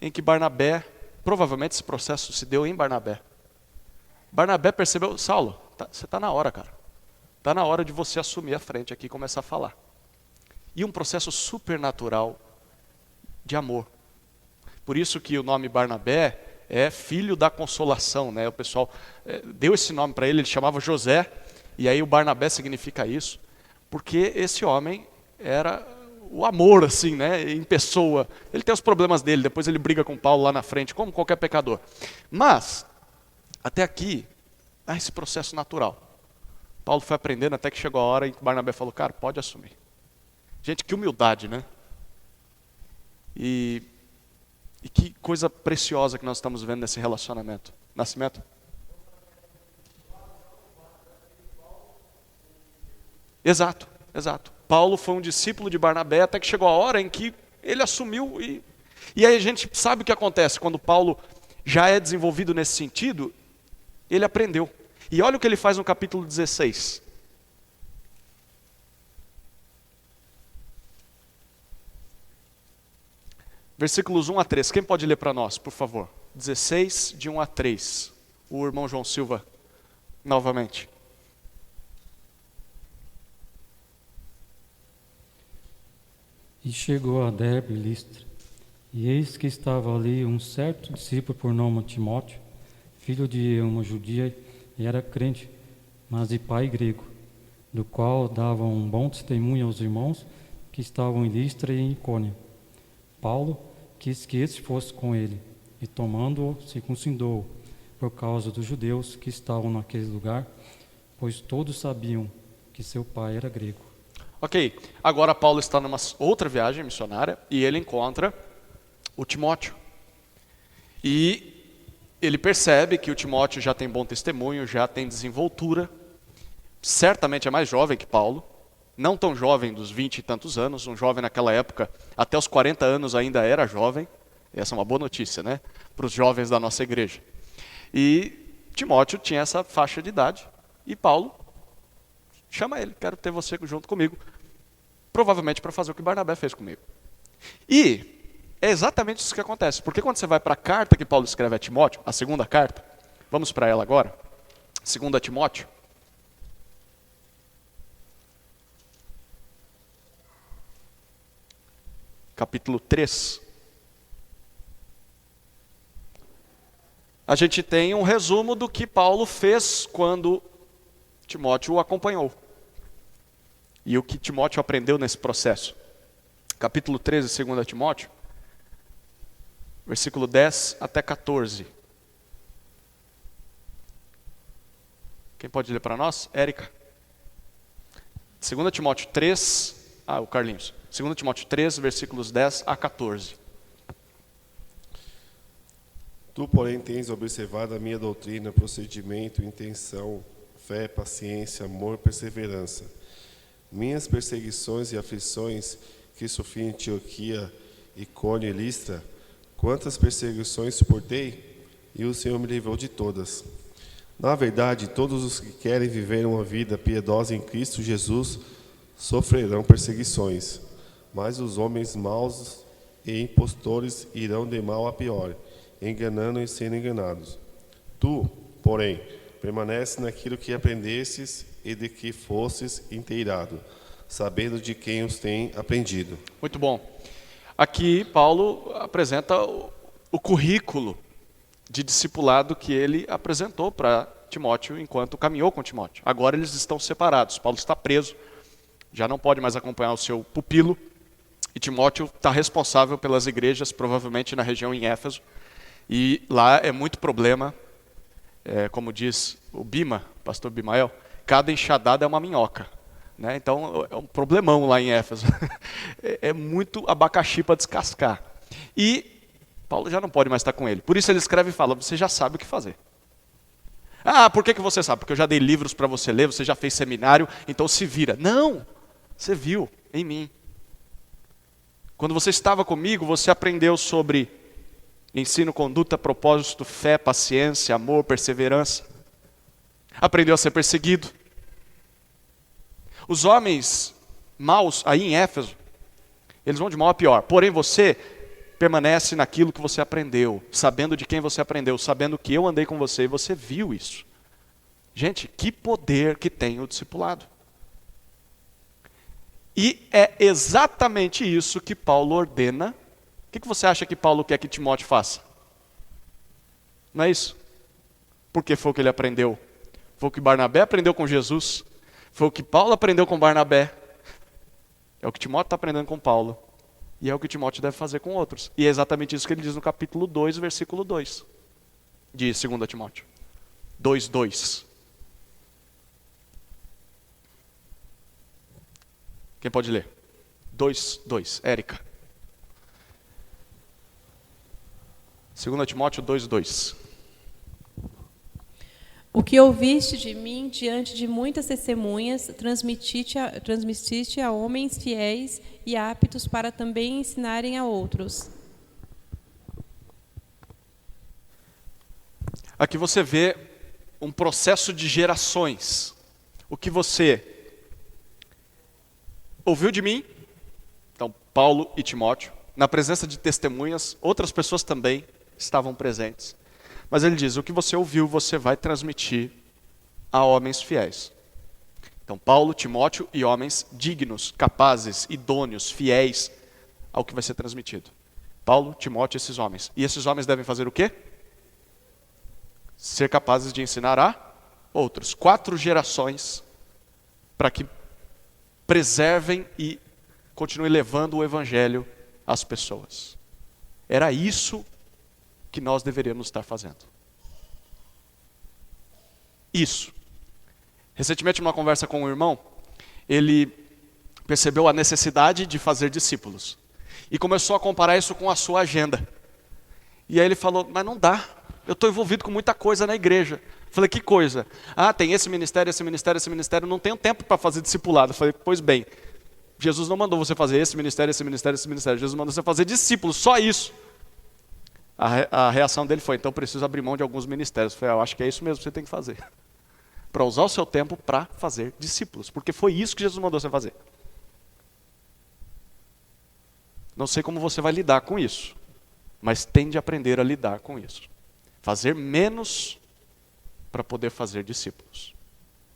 em que Barnabé, provavelmente esse processo se deu em Barnabé. Barnabé percebeu, Saulo, você está na hora, cara. Está na hora de você assumir a frente aqui e começar a falar. E um processo supernatural de amor. Por isso que o nome Barnabé é filho da consolação, né? O pessoal deu esse nome para ele chamava José, e aí o Barnabé significa isso, porque esse homem era o amor, assim, né? Em pessoa. Ele tem os problemas dele, depois ele briga com Paulo lá na frente, como qualquer pecador. Mas, até aqui, há esse processo natural. Paulo foi aprendendo até que chegou a hora em que Barnabé falou, cara, pode assumir. Gente, que humildade, né? E que coisa preciosa que nós estamos vendo nesse relacionamento. Nascimento? Exato. Paulo foi um discípulo de Barnabé até que chegou a hora em que ele assumiu. E aí a gente sabe o que acontece quando Paulo já é desenvolvido nesse sentido, ele aprendeu. E olha o que ele faz no capítulo 16. Versículos 1 a 3. Quem pode ler para nós, por favor? 16, de 1 a 3. O irmão João Silva, novamente. E chegou a Derbe e Listra, e eis que estava ali um certo discípulo por nome Timóteo, filho de uma judia, e era crente, mas de pai grego, do qual dava um bom testemunho aos irmãos que estavam em Listra e em Icônio. Paulo quis que esse fosse com ele, e tomando-o, circuncidou-o, por causa dos judeus que estavam naquele lugar, pois todos sabiam que seu pai era grego. Ok, agora Paulo está numa outra viagem missionária e ele encontra o Timóteo. E ele percebe que o Timóteo já tem bom testemunho, já tem desenvoltura, certamente é mais jovem que Paulo, não tão jovem, dos 20 e tantos anos, um jovem naquela época, até os 40 anos ainda era jovem. Essa é uma boa notícia, né? Para os jovens da nossa igreja. E Timóteo tinha essa faixa de idade, e Paulo chama ele, quero ter você junto comigo, provavelmente para fazer o que Barnabé fez comigo. E é exatamente isso que acontece, porque quando você vai para a carta que Paulo escreve a Timóteo, a segunda carta, vamos para ela agora, 2 Timóteo, capítulo 3, a gente tem um resumo do que Paulo fez quando Timóteo o acompanhou. E o que Timóteo aprendeu nesse processo. Capítulo 13, 2 Timóteo, versículo 10 até 14. Quem pode ler para nós? Érica. 2 Timóteo 3, o Carlinhos. 2 Timóteo 3, versículos 10 a 14. Tu, porém, tens observado a minha doutrina, procedimento, intenção, fé, paciência, amor, perseverança. Minhas perseguições e aflições que sofri em Antioquia, Icônio e Listra, quantas perseguições suportei, e o Senhor me livrou de todas. Na verdade, todos os que querem viver uma vida piedosa em Cristo Jesus sofrerão perseguições, mas os homens maus e impostores irão de mal a pior, enganando e sendo enganados. Tu, porém, permanece naquilo que aprendestes e de que fostes inteirado, sabendo de quem os tem aprendido. Muito bom. Aqui Paulo apresenta o currículo de discipulado que ele apresentou para Timóteo enquanto caminhou com Timóteo. Agora eles estão separados. Paulo está preso, já não pode mais acompanhar o seu pupilo, e Timóteo está responsável pelas igrejas, provavelmente na região em Éfeso, e lá é muito problema, como diz o Bima, pastor Bimael, cada enxadada é uma minhoca, né? Então é um problemão lá em Éfeso, é muito abacaxi para descascar, e Paulo já não pode mais estar com ele, por isso ele escreve e fala, você já sabe o que fazer. Por que você sabe? Porque eu já dei livros para você ler, você já fez seminário, então se vira. Não, você viu em mim. Quando você estava comigo, você aprendeu sobre ensino, conduta, propósito, fé, paciência, amor, perseverança. Aprendeu a ser perseguido. Os homens maus aí em Éfeso, eles vão de mal a pior. Porém você permanece naquilo que você aprendeu, sabendo de quem você aprendeu, sabendo que eu andei com você e você viu isso. Gente, que poder que tem o discipulado. E é exatamente isso que Paulo ordena. O que você acha que Paulo quer que Timóteo faça? Não é isso? Porque foi o que ele aprendeu. Foi o que Barnabé aprendeu com Jesus. Foi o que Paulo aprendeu com Barnabé. É o que Timóteo está aprendendo com Paulo. E é o que Timóteo deve fazer com outros. E é exatamente isso que ele diz no capítulo 2, versículo 2. De 2 Timóteo. 2:2. Quem pode ler? 2:2. Érica. 2 Timóteo 2:2. O que ouviste de mim diante de muitas testemunhas, transmitiste a homens fiéis e aptos para também ensinarem a outros. Aqui você vê um processo de gerações. O que você ouviu de mim, então Paulo e Timóteo, na presença de testemunhas, outras pessoas também estavam presentes. Mas ele diz, o que você ouviu, você vai transmitir a homens fiéis. Então Paulo, Timóteo e homens dignos, capazes, idôneos, fiéis ao que vai ser transmitido. Paulo, Timóteo e esses homens. E esses homens devem fazer o quê? Ser capazes de ensinar a outros. 4 gerações para que preservem e continuem levando o evangelho às pessoas. Era isso que nós deveríamos estar fazendo. Isso. Recentemente, numa conversa com um irmão, ele percebeu a necessidade de fazer discípulos. E começou a comparar isso com a sua agenda. E aí ele falou, mas não dá. Eu estou envolvido com muita coisa na igreja. Falei, que coisa? Ah, tem esse ministério, não tenho tempo para fazer discipulado. Falei, pois bem, Jesus não mandou você fazer esse ministério. Jesus mandou você fazer discípulos, só isso. A reação dele foi, então preciso abrir mão de alguns ministérios. Eu falei, eu acho que é isso mesmo que você tem que fazer. Para usar o seu tempo para fazer discípulos. Porque foi isso que Jesus mandou você fazer. Não sei como você vai lidar com isso. Mas tem de aprender a lidar com isso. Fazer menos para poder fazer discípulos.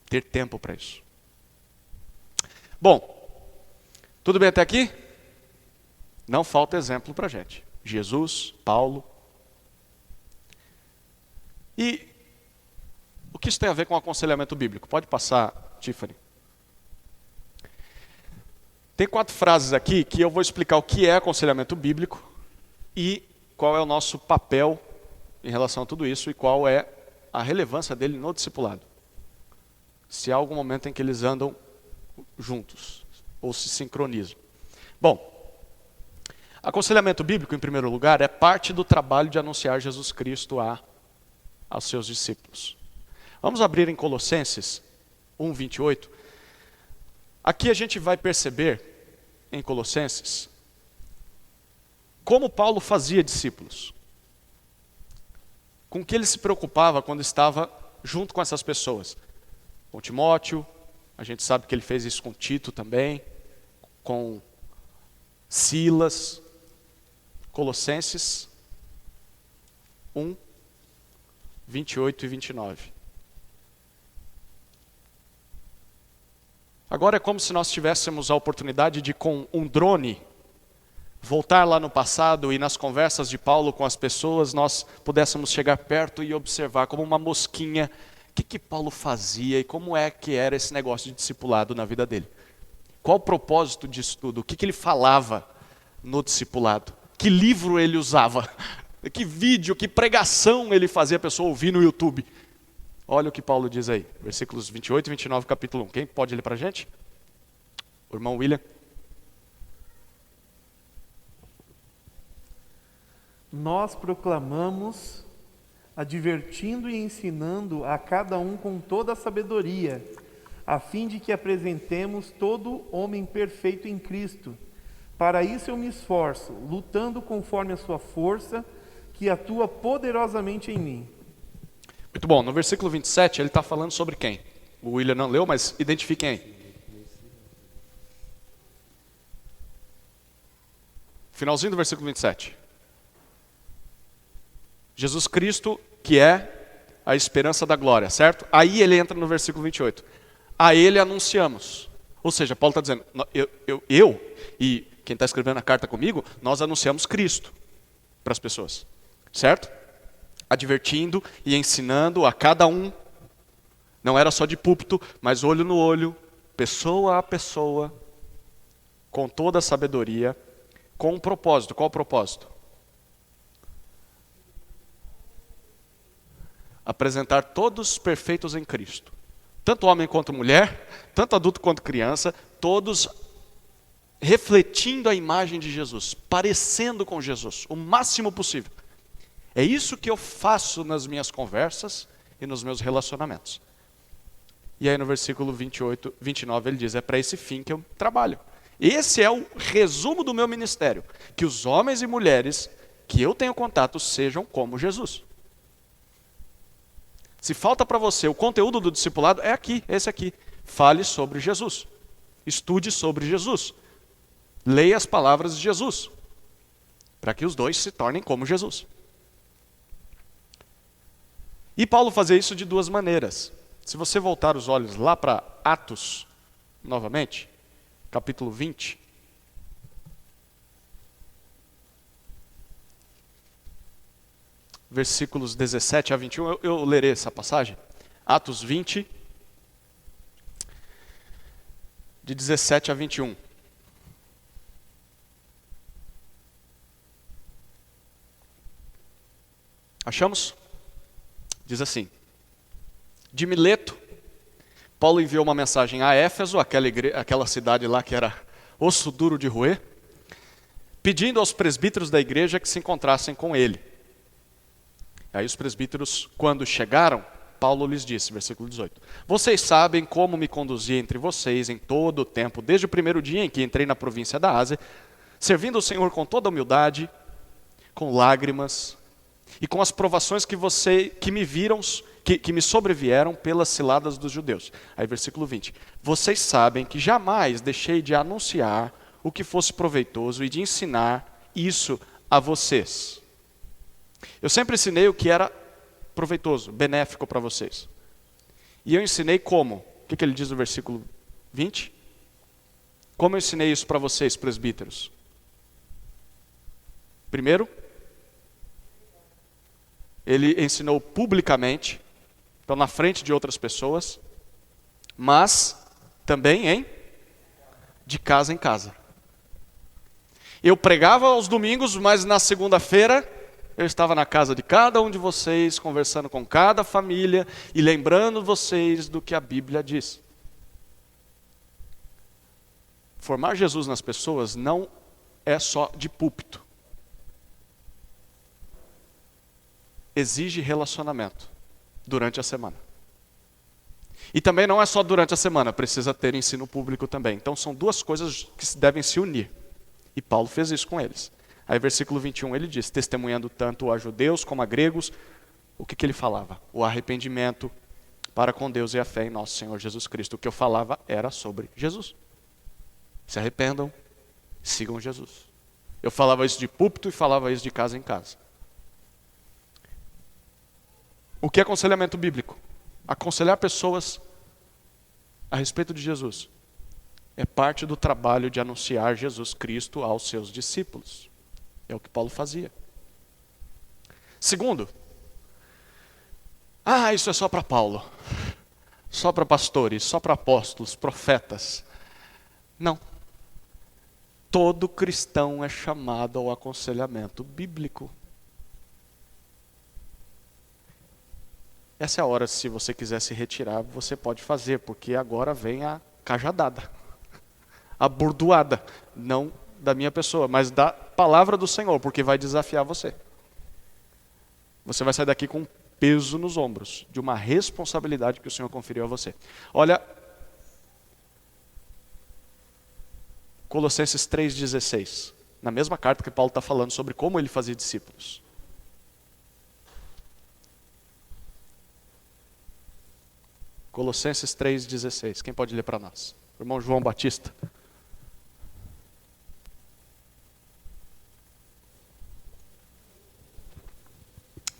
Ter tempo para isso. Bom, tudo bem até aqui? Não falta exemplo para a gente. Jesus, Paulo. E o que isso tem a ver com aconselhamento bíblico? Pode passar, Tiffany. Tem 4 frases aqui que eu vou explicar o que é aconselhamento bíblico e qual é o nosso papel em relação a tudo isso e qual é a relevância dele no discipulado. Se há algum momento em que eles andam juntos ou se sincronizam. Bom, aconselhamento bíblico, em primeiro lugar, é parte do trabalho de anunciar Jesus Cristo aos seus discípulos. Vamos abrir em Colossenses 1:28. Aqui a gente vai perceber, em Colossenses, como Paulo fazia discípulos. Com que ele se preocupava quando estava junto com essas pessoas. Com Timóteo, a gente sabe que ele fez isso com Tito também, com Silas. Colossenses 1:28 e 29. Agora é como se nós tivéssemos a oportunidade de, com um drone, voltar lá no passado e nas conversas de Paulo com as pessoas, nós pudéssemos chegar perto e observar como uma mosquinha o que Paulo fazia e como é que era esse negócio de discipulado na vida dele. Qual o propósito disso tudo? O que ele falava no discipulado? Que livro ele usava? Que vídeo, que pregação ele fazia a pessoa ouvir no YouTube? Olha o que Paulo diz aí, versículos 28 e 29, capítulo 1. Quem pode ler para a gente? O irmão William. Nós proclamamos, advertindo e ensinando a cada um com toda a sabedoria, a fim de que apresentemos todo homem perfeito em Cristo. Para isso eu me esforço, lutando conforme a sua força, que atua poderosamente em mim. Muito bom, no versículo 27 ele está falando sobre quem? O William não leu, mas identifiquem aí. Finalzinho do versículo 27. Jesus Cristo, que é a esperança da glória, certo? Aí ele entra no versículo 28. A ele anunciamos. Ou seja, Paulo está dizendo, eu e quem está escrevendo a carta comigo, nós anunciamos Cristo para as pessoas, certo? Advertindo e ensinando a cada um. Não era só de púlpito, mas olho no olho, pessoa a pessoa, com toda a sabedoria, com um propósito. Qual o propósito? Apresentar todos perfeitos em Cristo. Tanto homem quanto mulher, tanto adulto quanto criança, todos refletindo a imagem de Jesus, parecendo com Jesus, o máximo possível. É isso que eu faço nas minhas conversas e nos meus relacionamentos. E aí no versículo 29 ele diz, é para esse fim que eu trabalho. Esse é o resumo do meu ministério, que os homens e mulheres que eu tenho contato sejam como Jesus. Se falta para você o conteúdo do discipulado, é aqui, esse aqui. Fale sobre Jesus. Estude sobre Jesus. Leia as palavras de Jesus. Para que os dois se tornem como Jesus. E Paulo fazia isso de duas maneiras. Se você voltar os olhos lá para Atos, novamente, capítulo 20. Versículos 17 a 21, eu lerei essa passagem. Atos 20, de 17 a 21. Achamos? Diz assim: de Mileto, Paulo enviou uma mensagem a Éfeso, aquela cidade lá que era osso duro de roer, pedindo aos presbíteros da igreja que se encontrassem com ele. Aí os presbíteros, quando chegaram, Paulo lhes disse, versículo 18, vocês sabem como me conduzi entre vocês em todo o tempo, desde o primeiro dia em que entrei na província da Ásia, servindo o Senhor com toda humildade, com lágrimas e com as provações que me viram, que me sobrevieram pelas ciladas dos judeus. Aí versículo 20, vocês sabem que jamais deixei de anunciar o que fosse proveitoso e de ensinar isso a vocês. Eu sempre ensinei o que era proveitoso, benéfico para vocês. E eu ensinei como? O que ele diz no versículo 20? Como eu ensinei isso para vocês, presbíteros? Primeiro, ele ensinou publicamente, então na frente de outras pessoas, mas também de casa em casa. Eu pregava aos domingos, mas na segunda-feira eu estava na casa de cada um de vocês, conversando com cada família e lembrando vocês do que a Bíblia diz. Formar Jesus nas pessoas não é só de púlpito. Exige relacionamento durante a semana. E também não é só durante a semana, precisa ter ensino público também. Então são duas coisas que devem se unir. E Paulo fez isso com eles. Aí versículo 21 ele diz, testemunhando tanto a judeus como a gregos, o que ele falava? O arrependimento para com Deus e a fé em nosso Senhor Jesus Cristo. O que eu falava era sobre Jesus. Se arrependam, sigam Jesus. Eu falava isso de púlpito e falava isso de casa em casa. O que é aconselhamento bíblico? Aconselhar pessoas a respeito de Jesus. É parte do trabalho de anunciar Jesus Cristo aos seus discípulos. É o que Paulo fazia. Segundo, isso é só para Paulo. Só para pastores, só para apóstolos, profetas. Não. Todo cristão é chamado ao aconselhamento bíblico. Essa é a hora, se você quiser se retirar, você pode fazer, porque agora vem a cajadada, a bordoada, não da minha pessoa, mas da palavra do Senhor, porque vai desafiar você. Você vai sair daqui com um peso nos ombros, de uma responsabilidade que o Senhor conferiu a você. Olha, Colossenses 3,16, na mesma carta que Paulo está falando sobre como ele fazia discípulos. Colossenses 3,16. Quem pode ler para nós? O irmão João Batista.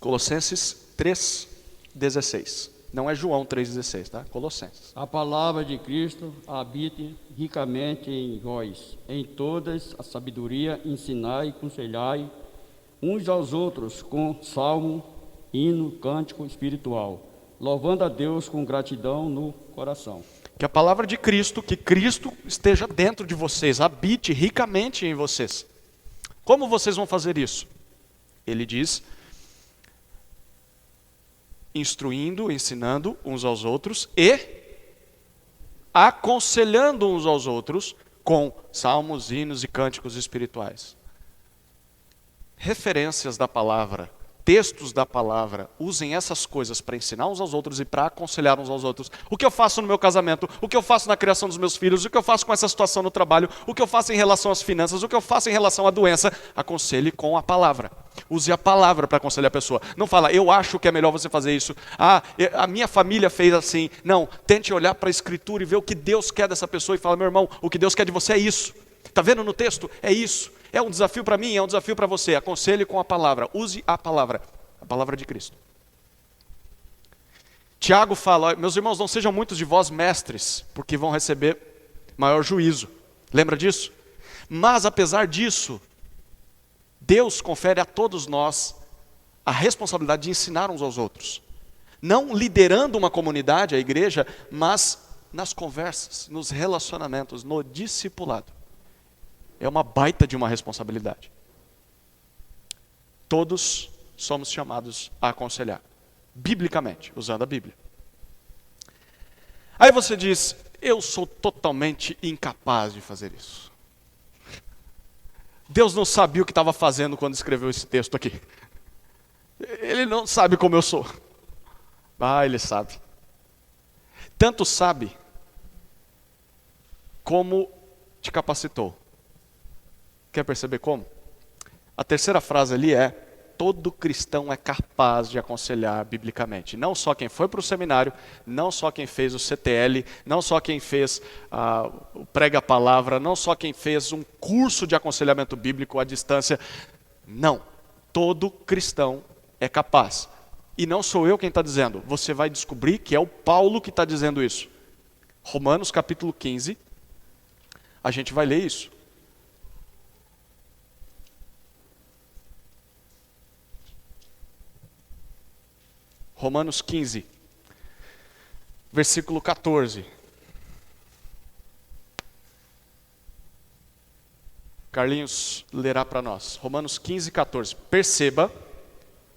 Colossenses 3,16. Não é João 3,16, tá? Colossenses. A palavra de Cristo habite ricamente em vós, em todas a sabedoria, ensinai e aconselhai uns aos outros com salmo, hino, cântico espiritual, louvando a Deus com gratidão no coração. Que a palavra de Cristo, que Cristo esteja dentro de vocês, habite ricamente em vocês. Como vocês vão fazer isso? Ele diz, instruindo, ensinando uns aos outros e aconselhando uns aos outros com salmos, hinos e cânticos espirituais. Referências da palavra, textos da palavra, usem essas coisas para ensinar uns aos outros e para aconselhar uns aos outros. O que eu faço no meu casamento, o que eu faço na criação dos meus filhos, o que eu faço com essa situação no trabalho, o que eu faço em relação às finanças, o que eu faço em relação à doença, aconselhe com a palavra. Use a palavra para aconselhar a pessoa. Não fala, eu acho que é melhor você fazer isso. A minha família fez assim. Não, tente olhar para a Escritura e ver o que Deus quer dessa pessoa e fala, meu irmão, o que Deus quer de você é isso. Está vendo no texto? É isso. É um desafio para mim, é um desafio para você. Aconselhe com a palavra. Use a palavra de Cristo. Tiago fala, meus irmãos, não sejam muitos de vós mestres, porque vão receber maior juízo. Lembra disso? Mas, apesar disso, Deus confere a todos nós a responsabilidade de ensinar uns aos outros. Não liderando uma comunidade, a igreja, mas nas conversas, nos relacionamentos, no discipulado. É uma baita de uma responsabilidade. Todos somos chamados a aconselhar, biblicamente, usando a Bíblia. Aí você diz, eu sou totalmente incapaz de fazer isso. Deus não sabia o que estava fazendo quando escreveu esse texto aqui. Ele não sabe como eu sou. Ele sabe. Tanto sabe, como te capacitou. Quer perceber como? A terceira frase ali é, todo cristão é capaz de aconselhar biblicamente. Não só quem foi para o seminário, não só quem fez o CTL, não só quem fez o Prega a Palavra, não só quem fez um curso de aconselhamento bíblico à distância. Não, todo cristão é capaz. E não sou eu quem está dizendo, você vai descobrir que é o Paulo que está dizendo isso. Romanos capítulo 15, a gente vai ler isso. Romanos 15, versículo 14. Carlinhos lerá para nós. Romanos 15, 14. Perceba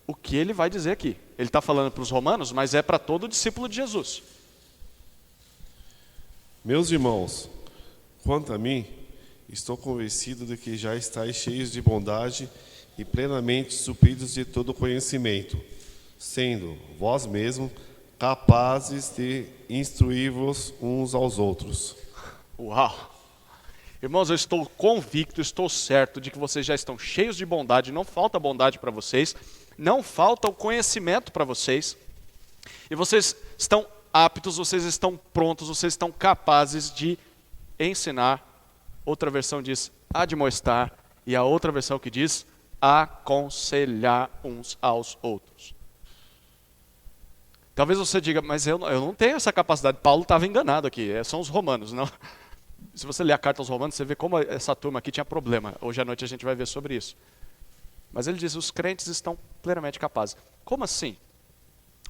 o que ele vai dizer aqui. Ele está falando para os romanos, mas é para todo discípulo de Jesus. Meus irmãos, quanto a mim, estou convencido de que já estáis cheios de bondade e plenamente supridos de todo conhecimento, sendo vós mesmos capazes de instruir-vos uns aos outros. Uau! Irmãos, eu estou convicto, estou certo de que vocês já estão cheios de bondade, não falta bondade para vocês, não falta o conhecimento para vocês, e vocês estão aptos, vocês estão prontos, vocês estão capazes de ensinar. Outra versão diz admoestar, e a outra versão que diz aconselhar uns aos outros. Talvez você diga, mas eu não tenho essa capacidade. Paulo estava enganado aqui, são os romanos. Não? Se você ler a carta aos romanos, você vê como essa turma aqui tinha problema. Hoje à noite a gente vai ver sobre isso. Mas ele diz, os crentes estão plenamente capazes. Como assim?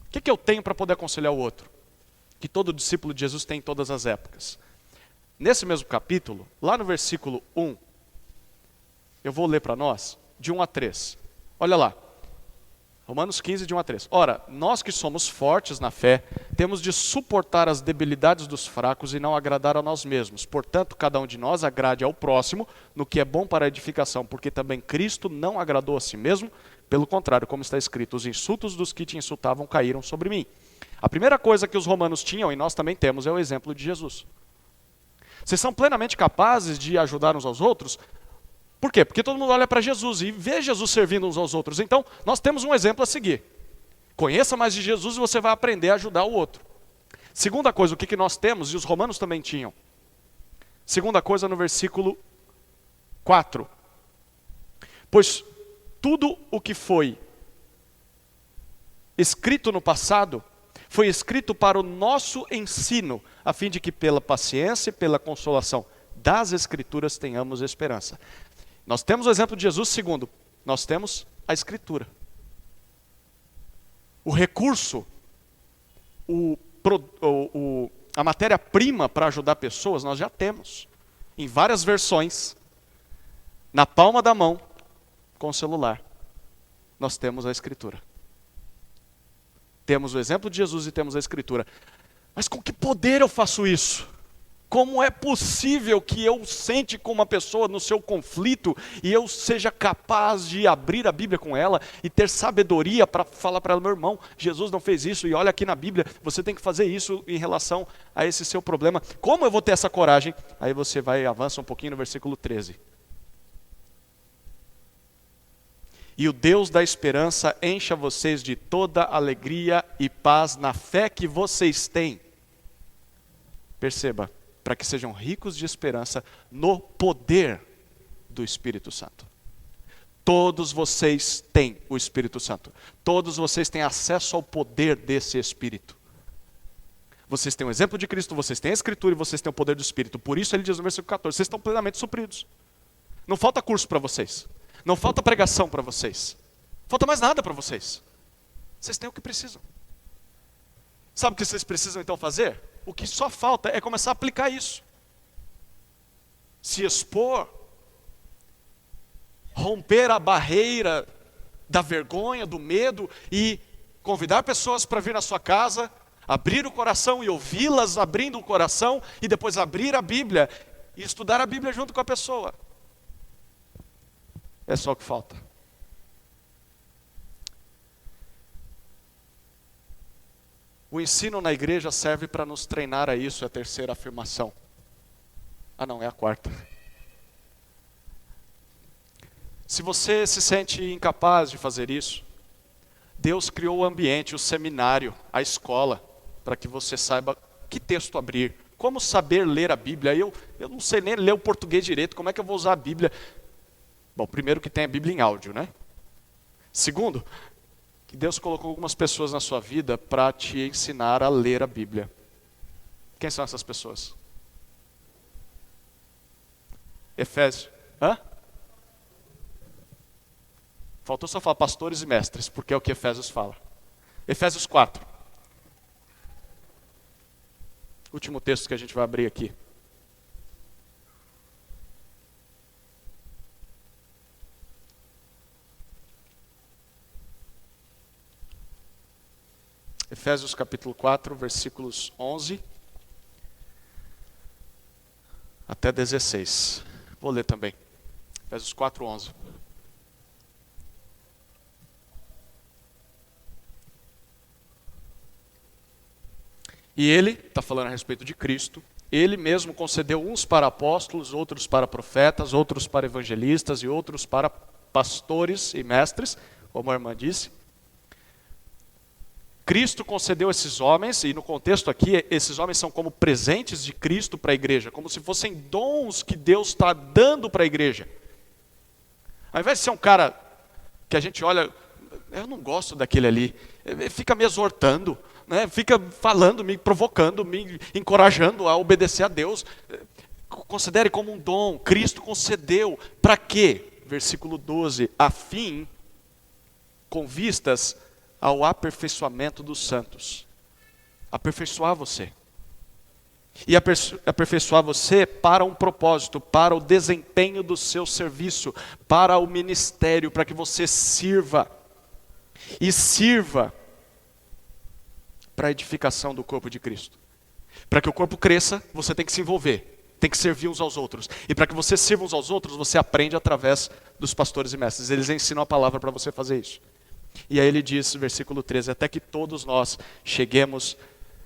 O que eu tenho para poder aconselhar o outro? Que todo discípulo de Jesus tem em todas as épocas. Nesse mesmo capítulo, lá no versículo 1, eu vou ler para nós, de 1 a 3. Olha lá. Romanos 15, de 1 a 3. Ora, nós que somos fortes na fé, temos de suportar as debilidades dos fracos e não agradar a nós mesmos. Portanto, cada um de nós agrade ao próximo no que é bom para a edificação, porque também Cristo não agradou a si mesmo. Pelo contrário, como está escrito, os insultos dos que te insultavam caíram sobre mim. A primeira coisa que os romanos tinham, e nós também temos, é o exemplo de Jesus. Vocês são plenamente capazes de ajudar uns aos outros. Por quê? Porque todo mundo olha para Jesus e vê Jesus servindo uns aos outros. Então, nós temos um exemplo a seguir. Conheça mais de Jesus e você vai aprender a ajudar o outro. Segunda coisa, o que nós temos, e os romanos também tinham. Segunda coisa, no versículo 4. Pois tudo o que foi escrito no passado, foi escrito para o nosso ensino, a fim de que pela paciência e pela consolação das Escrituras tenhamos esperança. Nós temos o exemplo de Jesus. Segundo, nós temos a Escritura. O recurso, a matéria-prima para ajudar pessoas, nós já temos. Em várias versões, na palma da mão, com o celular, nós temos a Escritura. Temos o exemplo de Jesus e temos a Escritura. Mas com que poder eu faço isso? Como é possível que eu sente com uma pessoa no seu conflito e eu seja capaz de abrir a Bíblia com ela e ter sabedoria para falar para ela, meu irmão, Jesus não fez isso e olha aqui na Bíblia, você tem que fazer isso em relação a esse seu problema. Como eu vou ter essa coragem? Aí você vai e avança um pouquinho no versículo 13. E o Deus da esperança encha vocês de toda alegria e paz na fé que vocês têm. Perceba, para que sejam ricos de esperança no poder do Espírito Santo. Todos vocês têm o Espírito Santo. Todos vocês têm acesso ao poder desse Espírito. Vocês têm o exemplo de Cristo, vocês têm a Escritura e vocês têm o poder do Espírito. Por isso ele diz no versículo 14, vocês estão plenamente supridos. Não falta curso para vocês. Não falta pregação para vocês. Não falta mais nada para vocês. Vocês têm o que precisam. Sabe o que vocês precisam então fazer? O que só falta é começar a aplicar isso. Se expor, romper a barreira da vergonha, do medo e convidar pessoas para vir na sua casa, abrir o coração e ouvi-las abrindo o coração e depois abrir a Bíblia e estudar a Bíblia junto com a pessoa. É só o que falta. O ensino na igreja serve para nos treinar a isso, é a terceira afirmação. Ah não, é a quarta. Se você se sente incapaz de fazer isso, Deus criou o ambiente, o seminário, a escola, para que você saiba que texto abrir, como saber ler a Bíblia. Eu não sei nem ler o português direito, como é que eu vou usar a Bíblia? Bom, primeiro que tem a Bíblia em áudio, né? Segundo, que Deus colocou algumas pessoas na sua vida para te ensinar a ler a Bíblia. Quem são essas pessoas? Efésios. Hã? Faltou só falar pastores e mestres, porque é o que Efésios fala. Efésios 4. Último texto que a gente vai abrir aqui. Efésios capítulo 4, versículos 11 até 16. Vou ler também. Efésios 4, 11. E ele, está falando a respeito de Cristo, ele mesmo concedeu uns para apóstolos, outros para profetas, outros para evangelistas e outros para pastores e mestres, como a irmã disse. Cristo concedeu esses homens, e no contexto aqui, esses homens são como presentes de Cristo para a igreja, como se fossem dons que Deus está dando para a igreja. Ao invés de ser um cara que a gente olha, eu não gosto daquele ali, fica me exortando, né? Fica falando, me provocando, me encorajando a obedecer a Deus. Considere como um dom. Cristo concedeu. Para quê? Versículo 12. A fim, com vistas ao aperfeiçoamento dos santos. Aperfeiçoar você. E aperfeiçoar você para um propósito, para o desempenho do seu serviço, para o ministério, para que você sirva. E sirva para a edificação do corpo de Cristo. Para que o corpo cresça, você tem que se envolver, tem que servir uns aos outros. E para que você sirva uns aos outros, você aprende através dos pastores e mestres. Eles ensinam a palavra para você fazer isso. E aí ele diz, versículo 13, até que todos nós cheguemos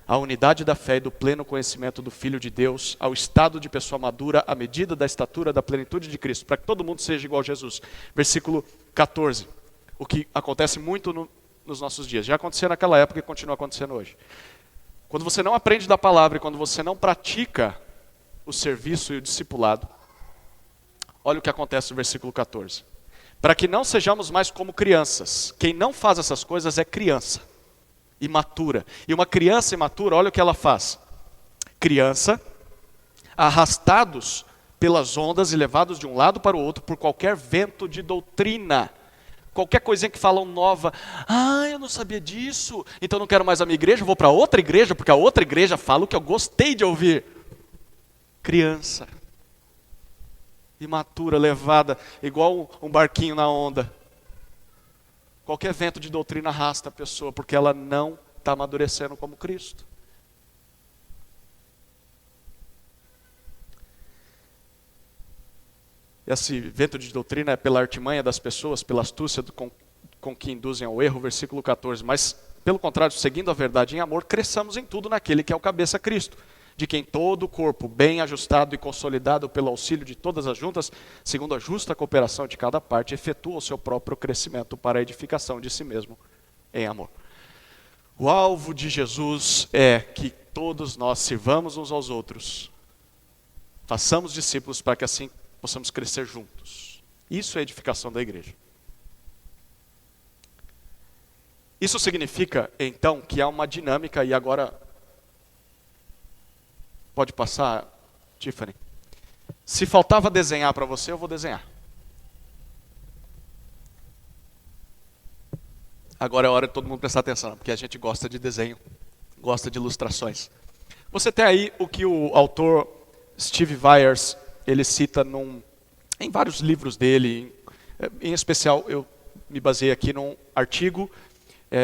à unidade da fé e do pleno conhecimento do Filho de Deus, ao estado de pessoa madura, à medida da estatura da plenitude de Cristo, para que todo mundo seja igual a Jesus. Versículo 14, o que acontece muito nos nossos dias. Já aconteceu naquela época e continua acontecendo hoje. Quando você não aprende da palavra e quando você não pratica o serviço e o discipulado, olha o que acontece no versículo 14. Para que não sejamos mais como crianças. Quem não faz essas coisas é criança, imatura. E uma criança imatura, olha o que ela faz. Criança, arrastados pelas ondas e levados de um lado para o outro por qualquer vento de doutrina. Qualquer coisinha que falam nova, eu não sabia disso, então não quero mais a minha igreja, vou para outra igreja, porque a outra igreja fala o que eu gostei de ouvir. Criança, imatura, levada, igual um barquinho na onda. Qualquer vento de doutrina arrasta a pessoa, porque ela não está amadurecendo como Cristo. esse vento de doutrina é pela artimanha das pessoas, pela astúcia com que induzem ao erro, versículo 14. Mas, pelo contrário, seguindo a verdade em amor, cresçamos em tudo naquele que é o cabeça, Cristo, de quem todo o corpo, bem ajustado e consolidado pelo auxílio de todas as juntas, segundo a justa cooperação de cada parte, efetua o seu próprio crescimento para a edificação de si mesmo em amor. O alvo de Jesus é que todos nós sirvamos uns aos outros, façamos discípulos para que assim possamos crescer juntos. Isso é a edificação da igreja. Isso significa, então, que há uma dinâmica, e agora, pode passar, Tiffany. Se faltava desenhar para você, eu vou desenhar. Agora é hora de todo mundo prestar atenção, porque a gente gosta de desenho, gosta de ilustrações. Você tem aí o que o autor Steve Viers, ele cita em vários livros dele, em especial eu me baseei aqui num artigo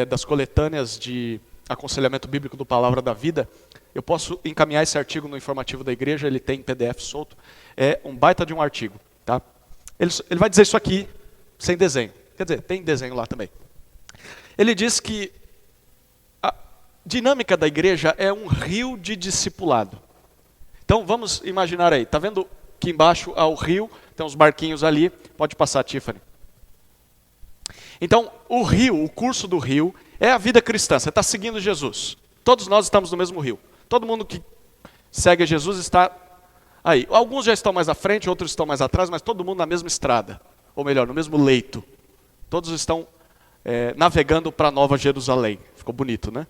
das coletâneas de aconselhamento bíblico do Palavra da Vida. Eu posso encaminhar esse artigo no informativo da igreja, ele tem em PDF solto, é um baita de um artigo. Tá? Ele vai dizer isso aqui sem desenho, quer dizer, tem desenho lá também. Ele diz que a dinâmica da igreja é um rio de discipulado. Então vamos imaginar aí, está vendo que embaixo há o rio, tem uns barquinhos ali, pode passar, Tiffany. Então o rio, o curso do rio, é a vida cristã, você está seguindo Jesus. Todos nós estamos no mesmo rio. Todo mundo que segue Jesus está aí. Alguns já estão mais à frente, outros estão mais atrás, mas todo mundo na mesma estrada. Ou melhor, no mesmo leito. Todos estão navegando para Nova Jerusalém. Ficou bonito, né?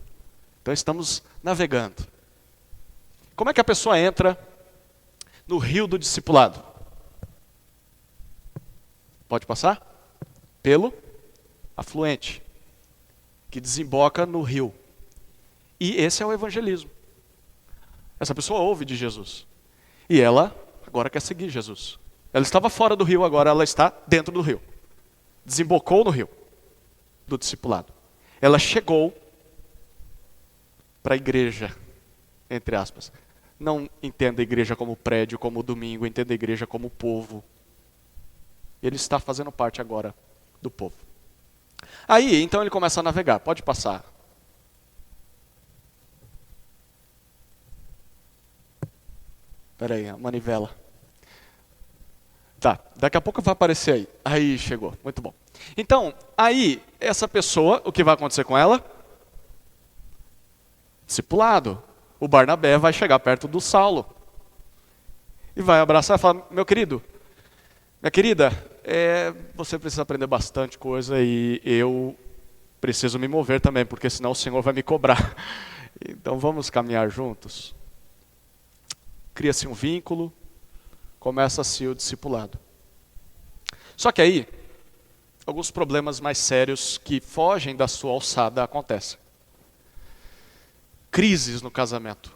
Então estamos navegando. Como é que a pessoa entra no rio do discipulado? Pode passar? Pelo afluente, que desemboca no rio. E esse é o evangelismo. Essa pessoa ouve de Jesus. E ela agora quer seguir Jesus. Ela estava fora do rio, agora ela está dentro do rio. Desembocou no rio do discipulado. Ela chegou para a igreja, entre aspas. Não entenda a igreja como prédio, como domingo, entenda a igreja como povo. Ele está fazendo parte agora do povo. Aí, então ele começa a navegar. Pode passar. Espera aí, a manivela. Tá, daqui a pouco vai aparecer aí. Aí, chegou. Muito bom. Então, aí, essa pessoa, o que vai acontecer com ela? Discipulado. O Barnabé vai chegar perto do Saulo. E vai abraçar e falar, meu querido, minha querida, você precisa aprender bastante coisa e eu preciso me mover também, porque senão o Senhor vai me cobrar. Então vamos caminhar juntos. Cria-se um vínculo, começa-se o discipulado. Só que aí, alguns problemas mais sérios que fogem da sua alçada acontecem. Crises no casamento,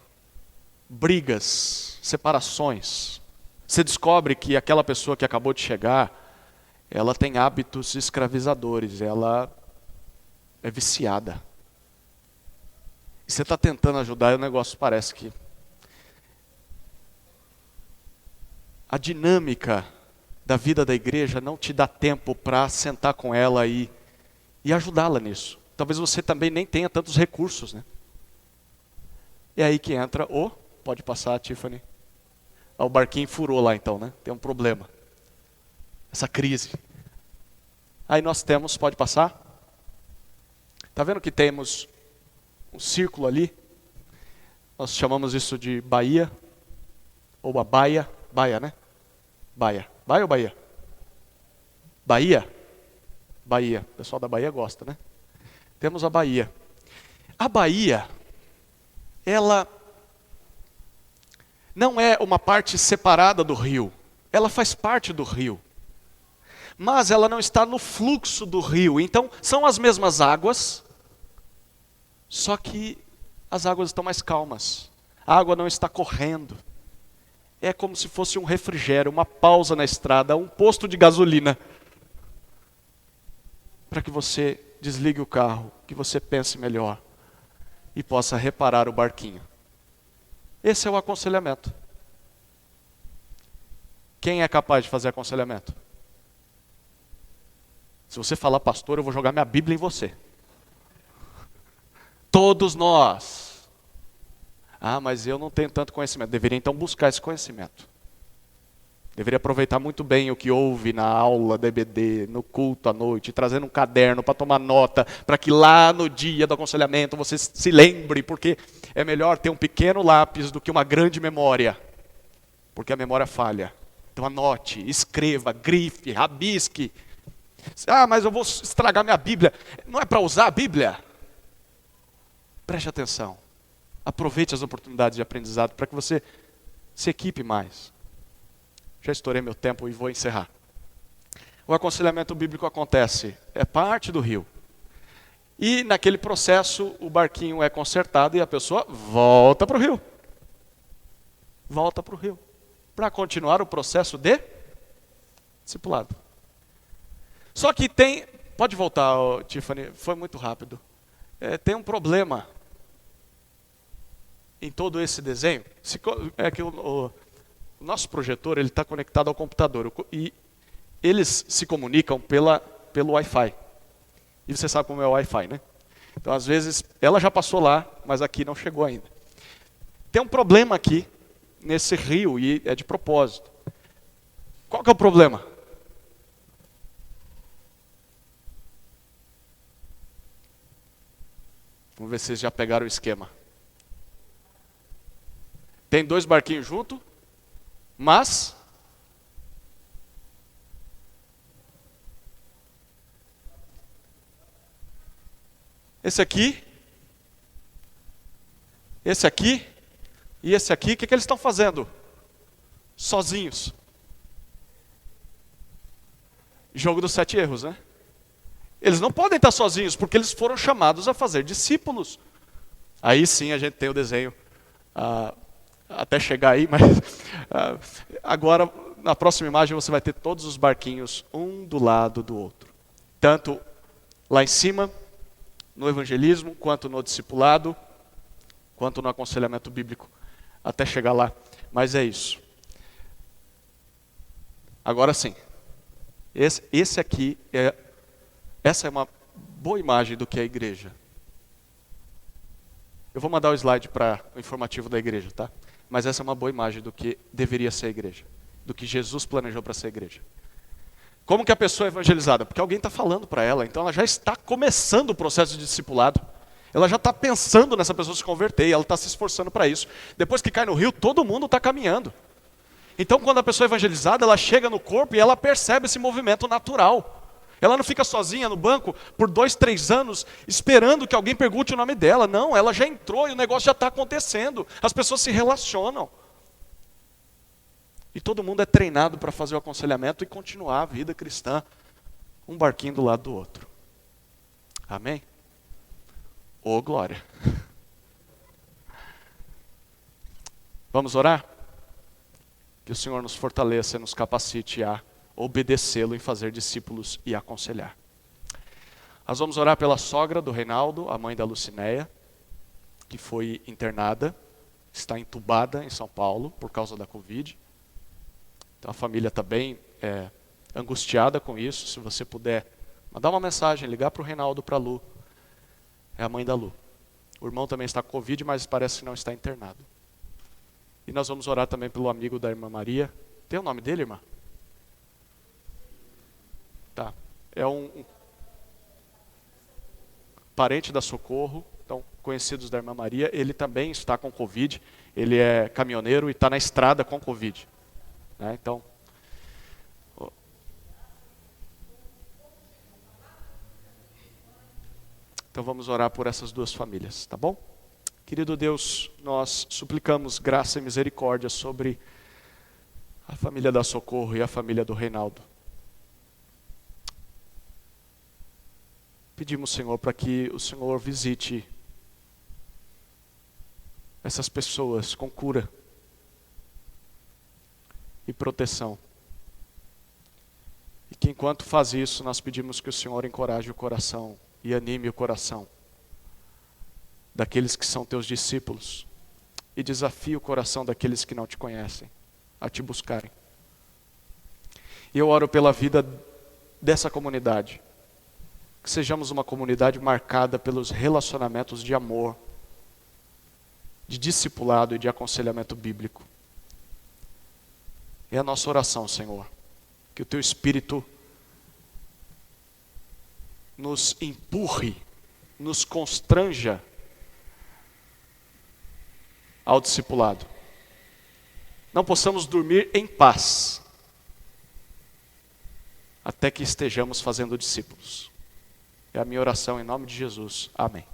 brigas, separações. Você descobre que aquela pessoa que acabou de chegar, ela tem hábitos escravizadores, ela é viciada. E você está tentando ajudar e o negócio parece que... A dinâmica da vida da igreja não te dá tempo para sentar com ela e ajudá-la nisso. Talvez você também nem tenha tantos recursos, né? E aí que entra pode passar, Tiffany. O barquinho furou lá então, né? Tem um problema. Essa crise. Aí nós temos, pode passar? Tá vendo que temos um círculo ali? Nós chamamos isso de Baía, ou a Baia. Baia, né? Baia. Baia ou Bahia? Bahia? Bahia. O pessoal da Bahia gosta, né? Temos a Bahia. A Bahia, ela não é uma parte separada do rio. Ela faz parte do rio. Mas ela não está no fluxo do rio. Então, são as mesmas águas, só que as águas estão mais calmas. A água não está correndo. É como se fosse um refrigério, uma pausa na estrada, um posto de gasolina. Para que você desligue o carro, que você pense melhor e possa reparar o barquinho. Esse é o aconselhamento. Quem é capaz de fazer aconselhamento? Se você falar, pastor, eu vou jogar minha Bíblia em você. Todos nós. Ah, mas eu não tenho tanto conhecimento. Deveria então buscar esse conhecimento. Deveria aproveitar muito bem o que ouve na aula da EBD, no culto à noite, trazendo um caderno para tomar nota, para que lá no dia do aconselhamento você se lembre, porque é melhor ter um pequeno lápis do que uma grande memória, porque a memória falha. Então anote, escreva, grife, rabisque. Ah, mas eu vou estragar minha Bíblia. Não é para usar a Bíblia? Preste atenção. Aproveite as oportunidades de aprendizado para que você se equipe mais. Já estourei meu tempo e vou encerrar. O aconselhamento bíblico acontece, é parte do rio. E naquele processo o barquinho é consertado e a pessoa volta para o rio. Volta para o rio. Para continuar o processo de discipulado. Só que tem... Pode voltar, Tiffany, foi muito rápido. Tem um problema em todo esse desenho. É que o nosso projetor ele está conectado ao computador e eles se comunicam pelo Wi-Fi. E você sabe como é o Wi-Fi, né? Então, às vezes, ela já passou lá, mas aqui não chegou ainda. Tem um problema aqui, nesse rio, e é de propósito. Qual que é o problema? Vamos ver se vocês já pegaram o esquema. Tem 2 barquinhos juntos, mas esse aqui e esse aqui, o que eles estão fazendo? Sozinhos. Jogo dos 7 erros, né? Eles não podem estar sozinhos, porque eles foram chamados a fazer discípulos. Aí sim a gente tem o desenho, até chegar aí, mas agora, na próxima imagem, você vai ter todos os barquinhos, um do lado do outro. Tanto lá em cima, no evangelismo, quanto no discipulado, quanto no aconselhamento bíblico, até chegar lá. Mas é isso. Agora sim, esse aqui essa é uma boa imagem do que é a igreja. Eu vou mandar o slide para o informativo da igreja, tá? Mas essa é uma boa imagem do que deveria ser a igreja, do que Jesus planejou para ser a igreja. Como que a pessoa é evangelizada? Porque alguém está falando para ela, então ela já está começando o processo de discipulado. Ela já está pensando nessa pessoa se converter, e ela está se esforçando para isso. Depois que cai no rio, todo mundo está caminhando. Então quando a pessoa é evangelizada, ela chega no corpo e ela percebe esse movimento natural. Ela não fica sozinha no banco por 2, 3 anos esperando que alguém pergunte o nome dela. Não, ela já entrou e o negócio já está acontecendo. As pessoas se relacionam. E todo mundo é treinado para fazer o aconselhamento e continuar a vida cristã, um barquinho do lado do outro. Amém? Ô, glória. Vamos orar? Que o Senhor nos fortaleça e nos capacite a obedecê-lo em fazer discípulos e aconselhar. Nós vamos orar pela sogra do Reinaldo, a mãe da Lucinéia, que foi internada, está entubada em São Paulo por causa da Covid. Então a família está bem angustiada com isso. Se você puder mandar uma mensagem, ligar para o Reinaldo, para a Lu. É a mãe da Lu. O irmão também está com Covid, mas parece que não está internado. E nós vamos orar também pelo amigo da irmã Maria. Tem o nome dele, irmã? Tá. É um parente da Socorro, então, conhecidos da irmã Maria. Ele também está com Covid. Ele é caminhoneiro e está na estrada com Covid. Né? Então vamos orar por essas 2 famílias, tá bom? Querido Deus, nós suplicamos graça e misericórdia sobre a família da Socorro e a família do Reinaldo. Pedimos, Senhor, para que o Senhor visite essas pessoas com cura e proteção. E que enquanto faz isso, nós pedimos que o Senhor encoraje o coração e anime o coração daqueles que são teus discípulos e desafie o coração daqueles que não te conhecem a te buscarem. E eu oro pela vida dessa comunidade. Que sejamos uma comunidade marcada pelos relacionamentos de amor, de discipulado e de aconselhamento bíblico. É a nossa oração, Senhor, que o Teu Espírito nos empurre, nos constranja ao discipulado. Não possamos dormir em paz, até que estejamos fazendo discípulos. É a minha oração em nome de Jesus. Amém.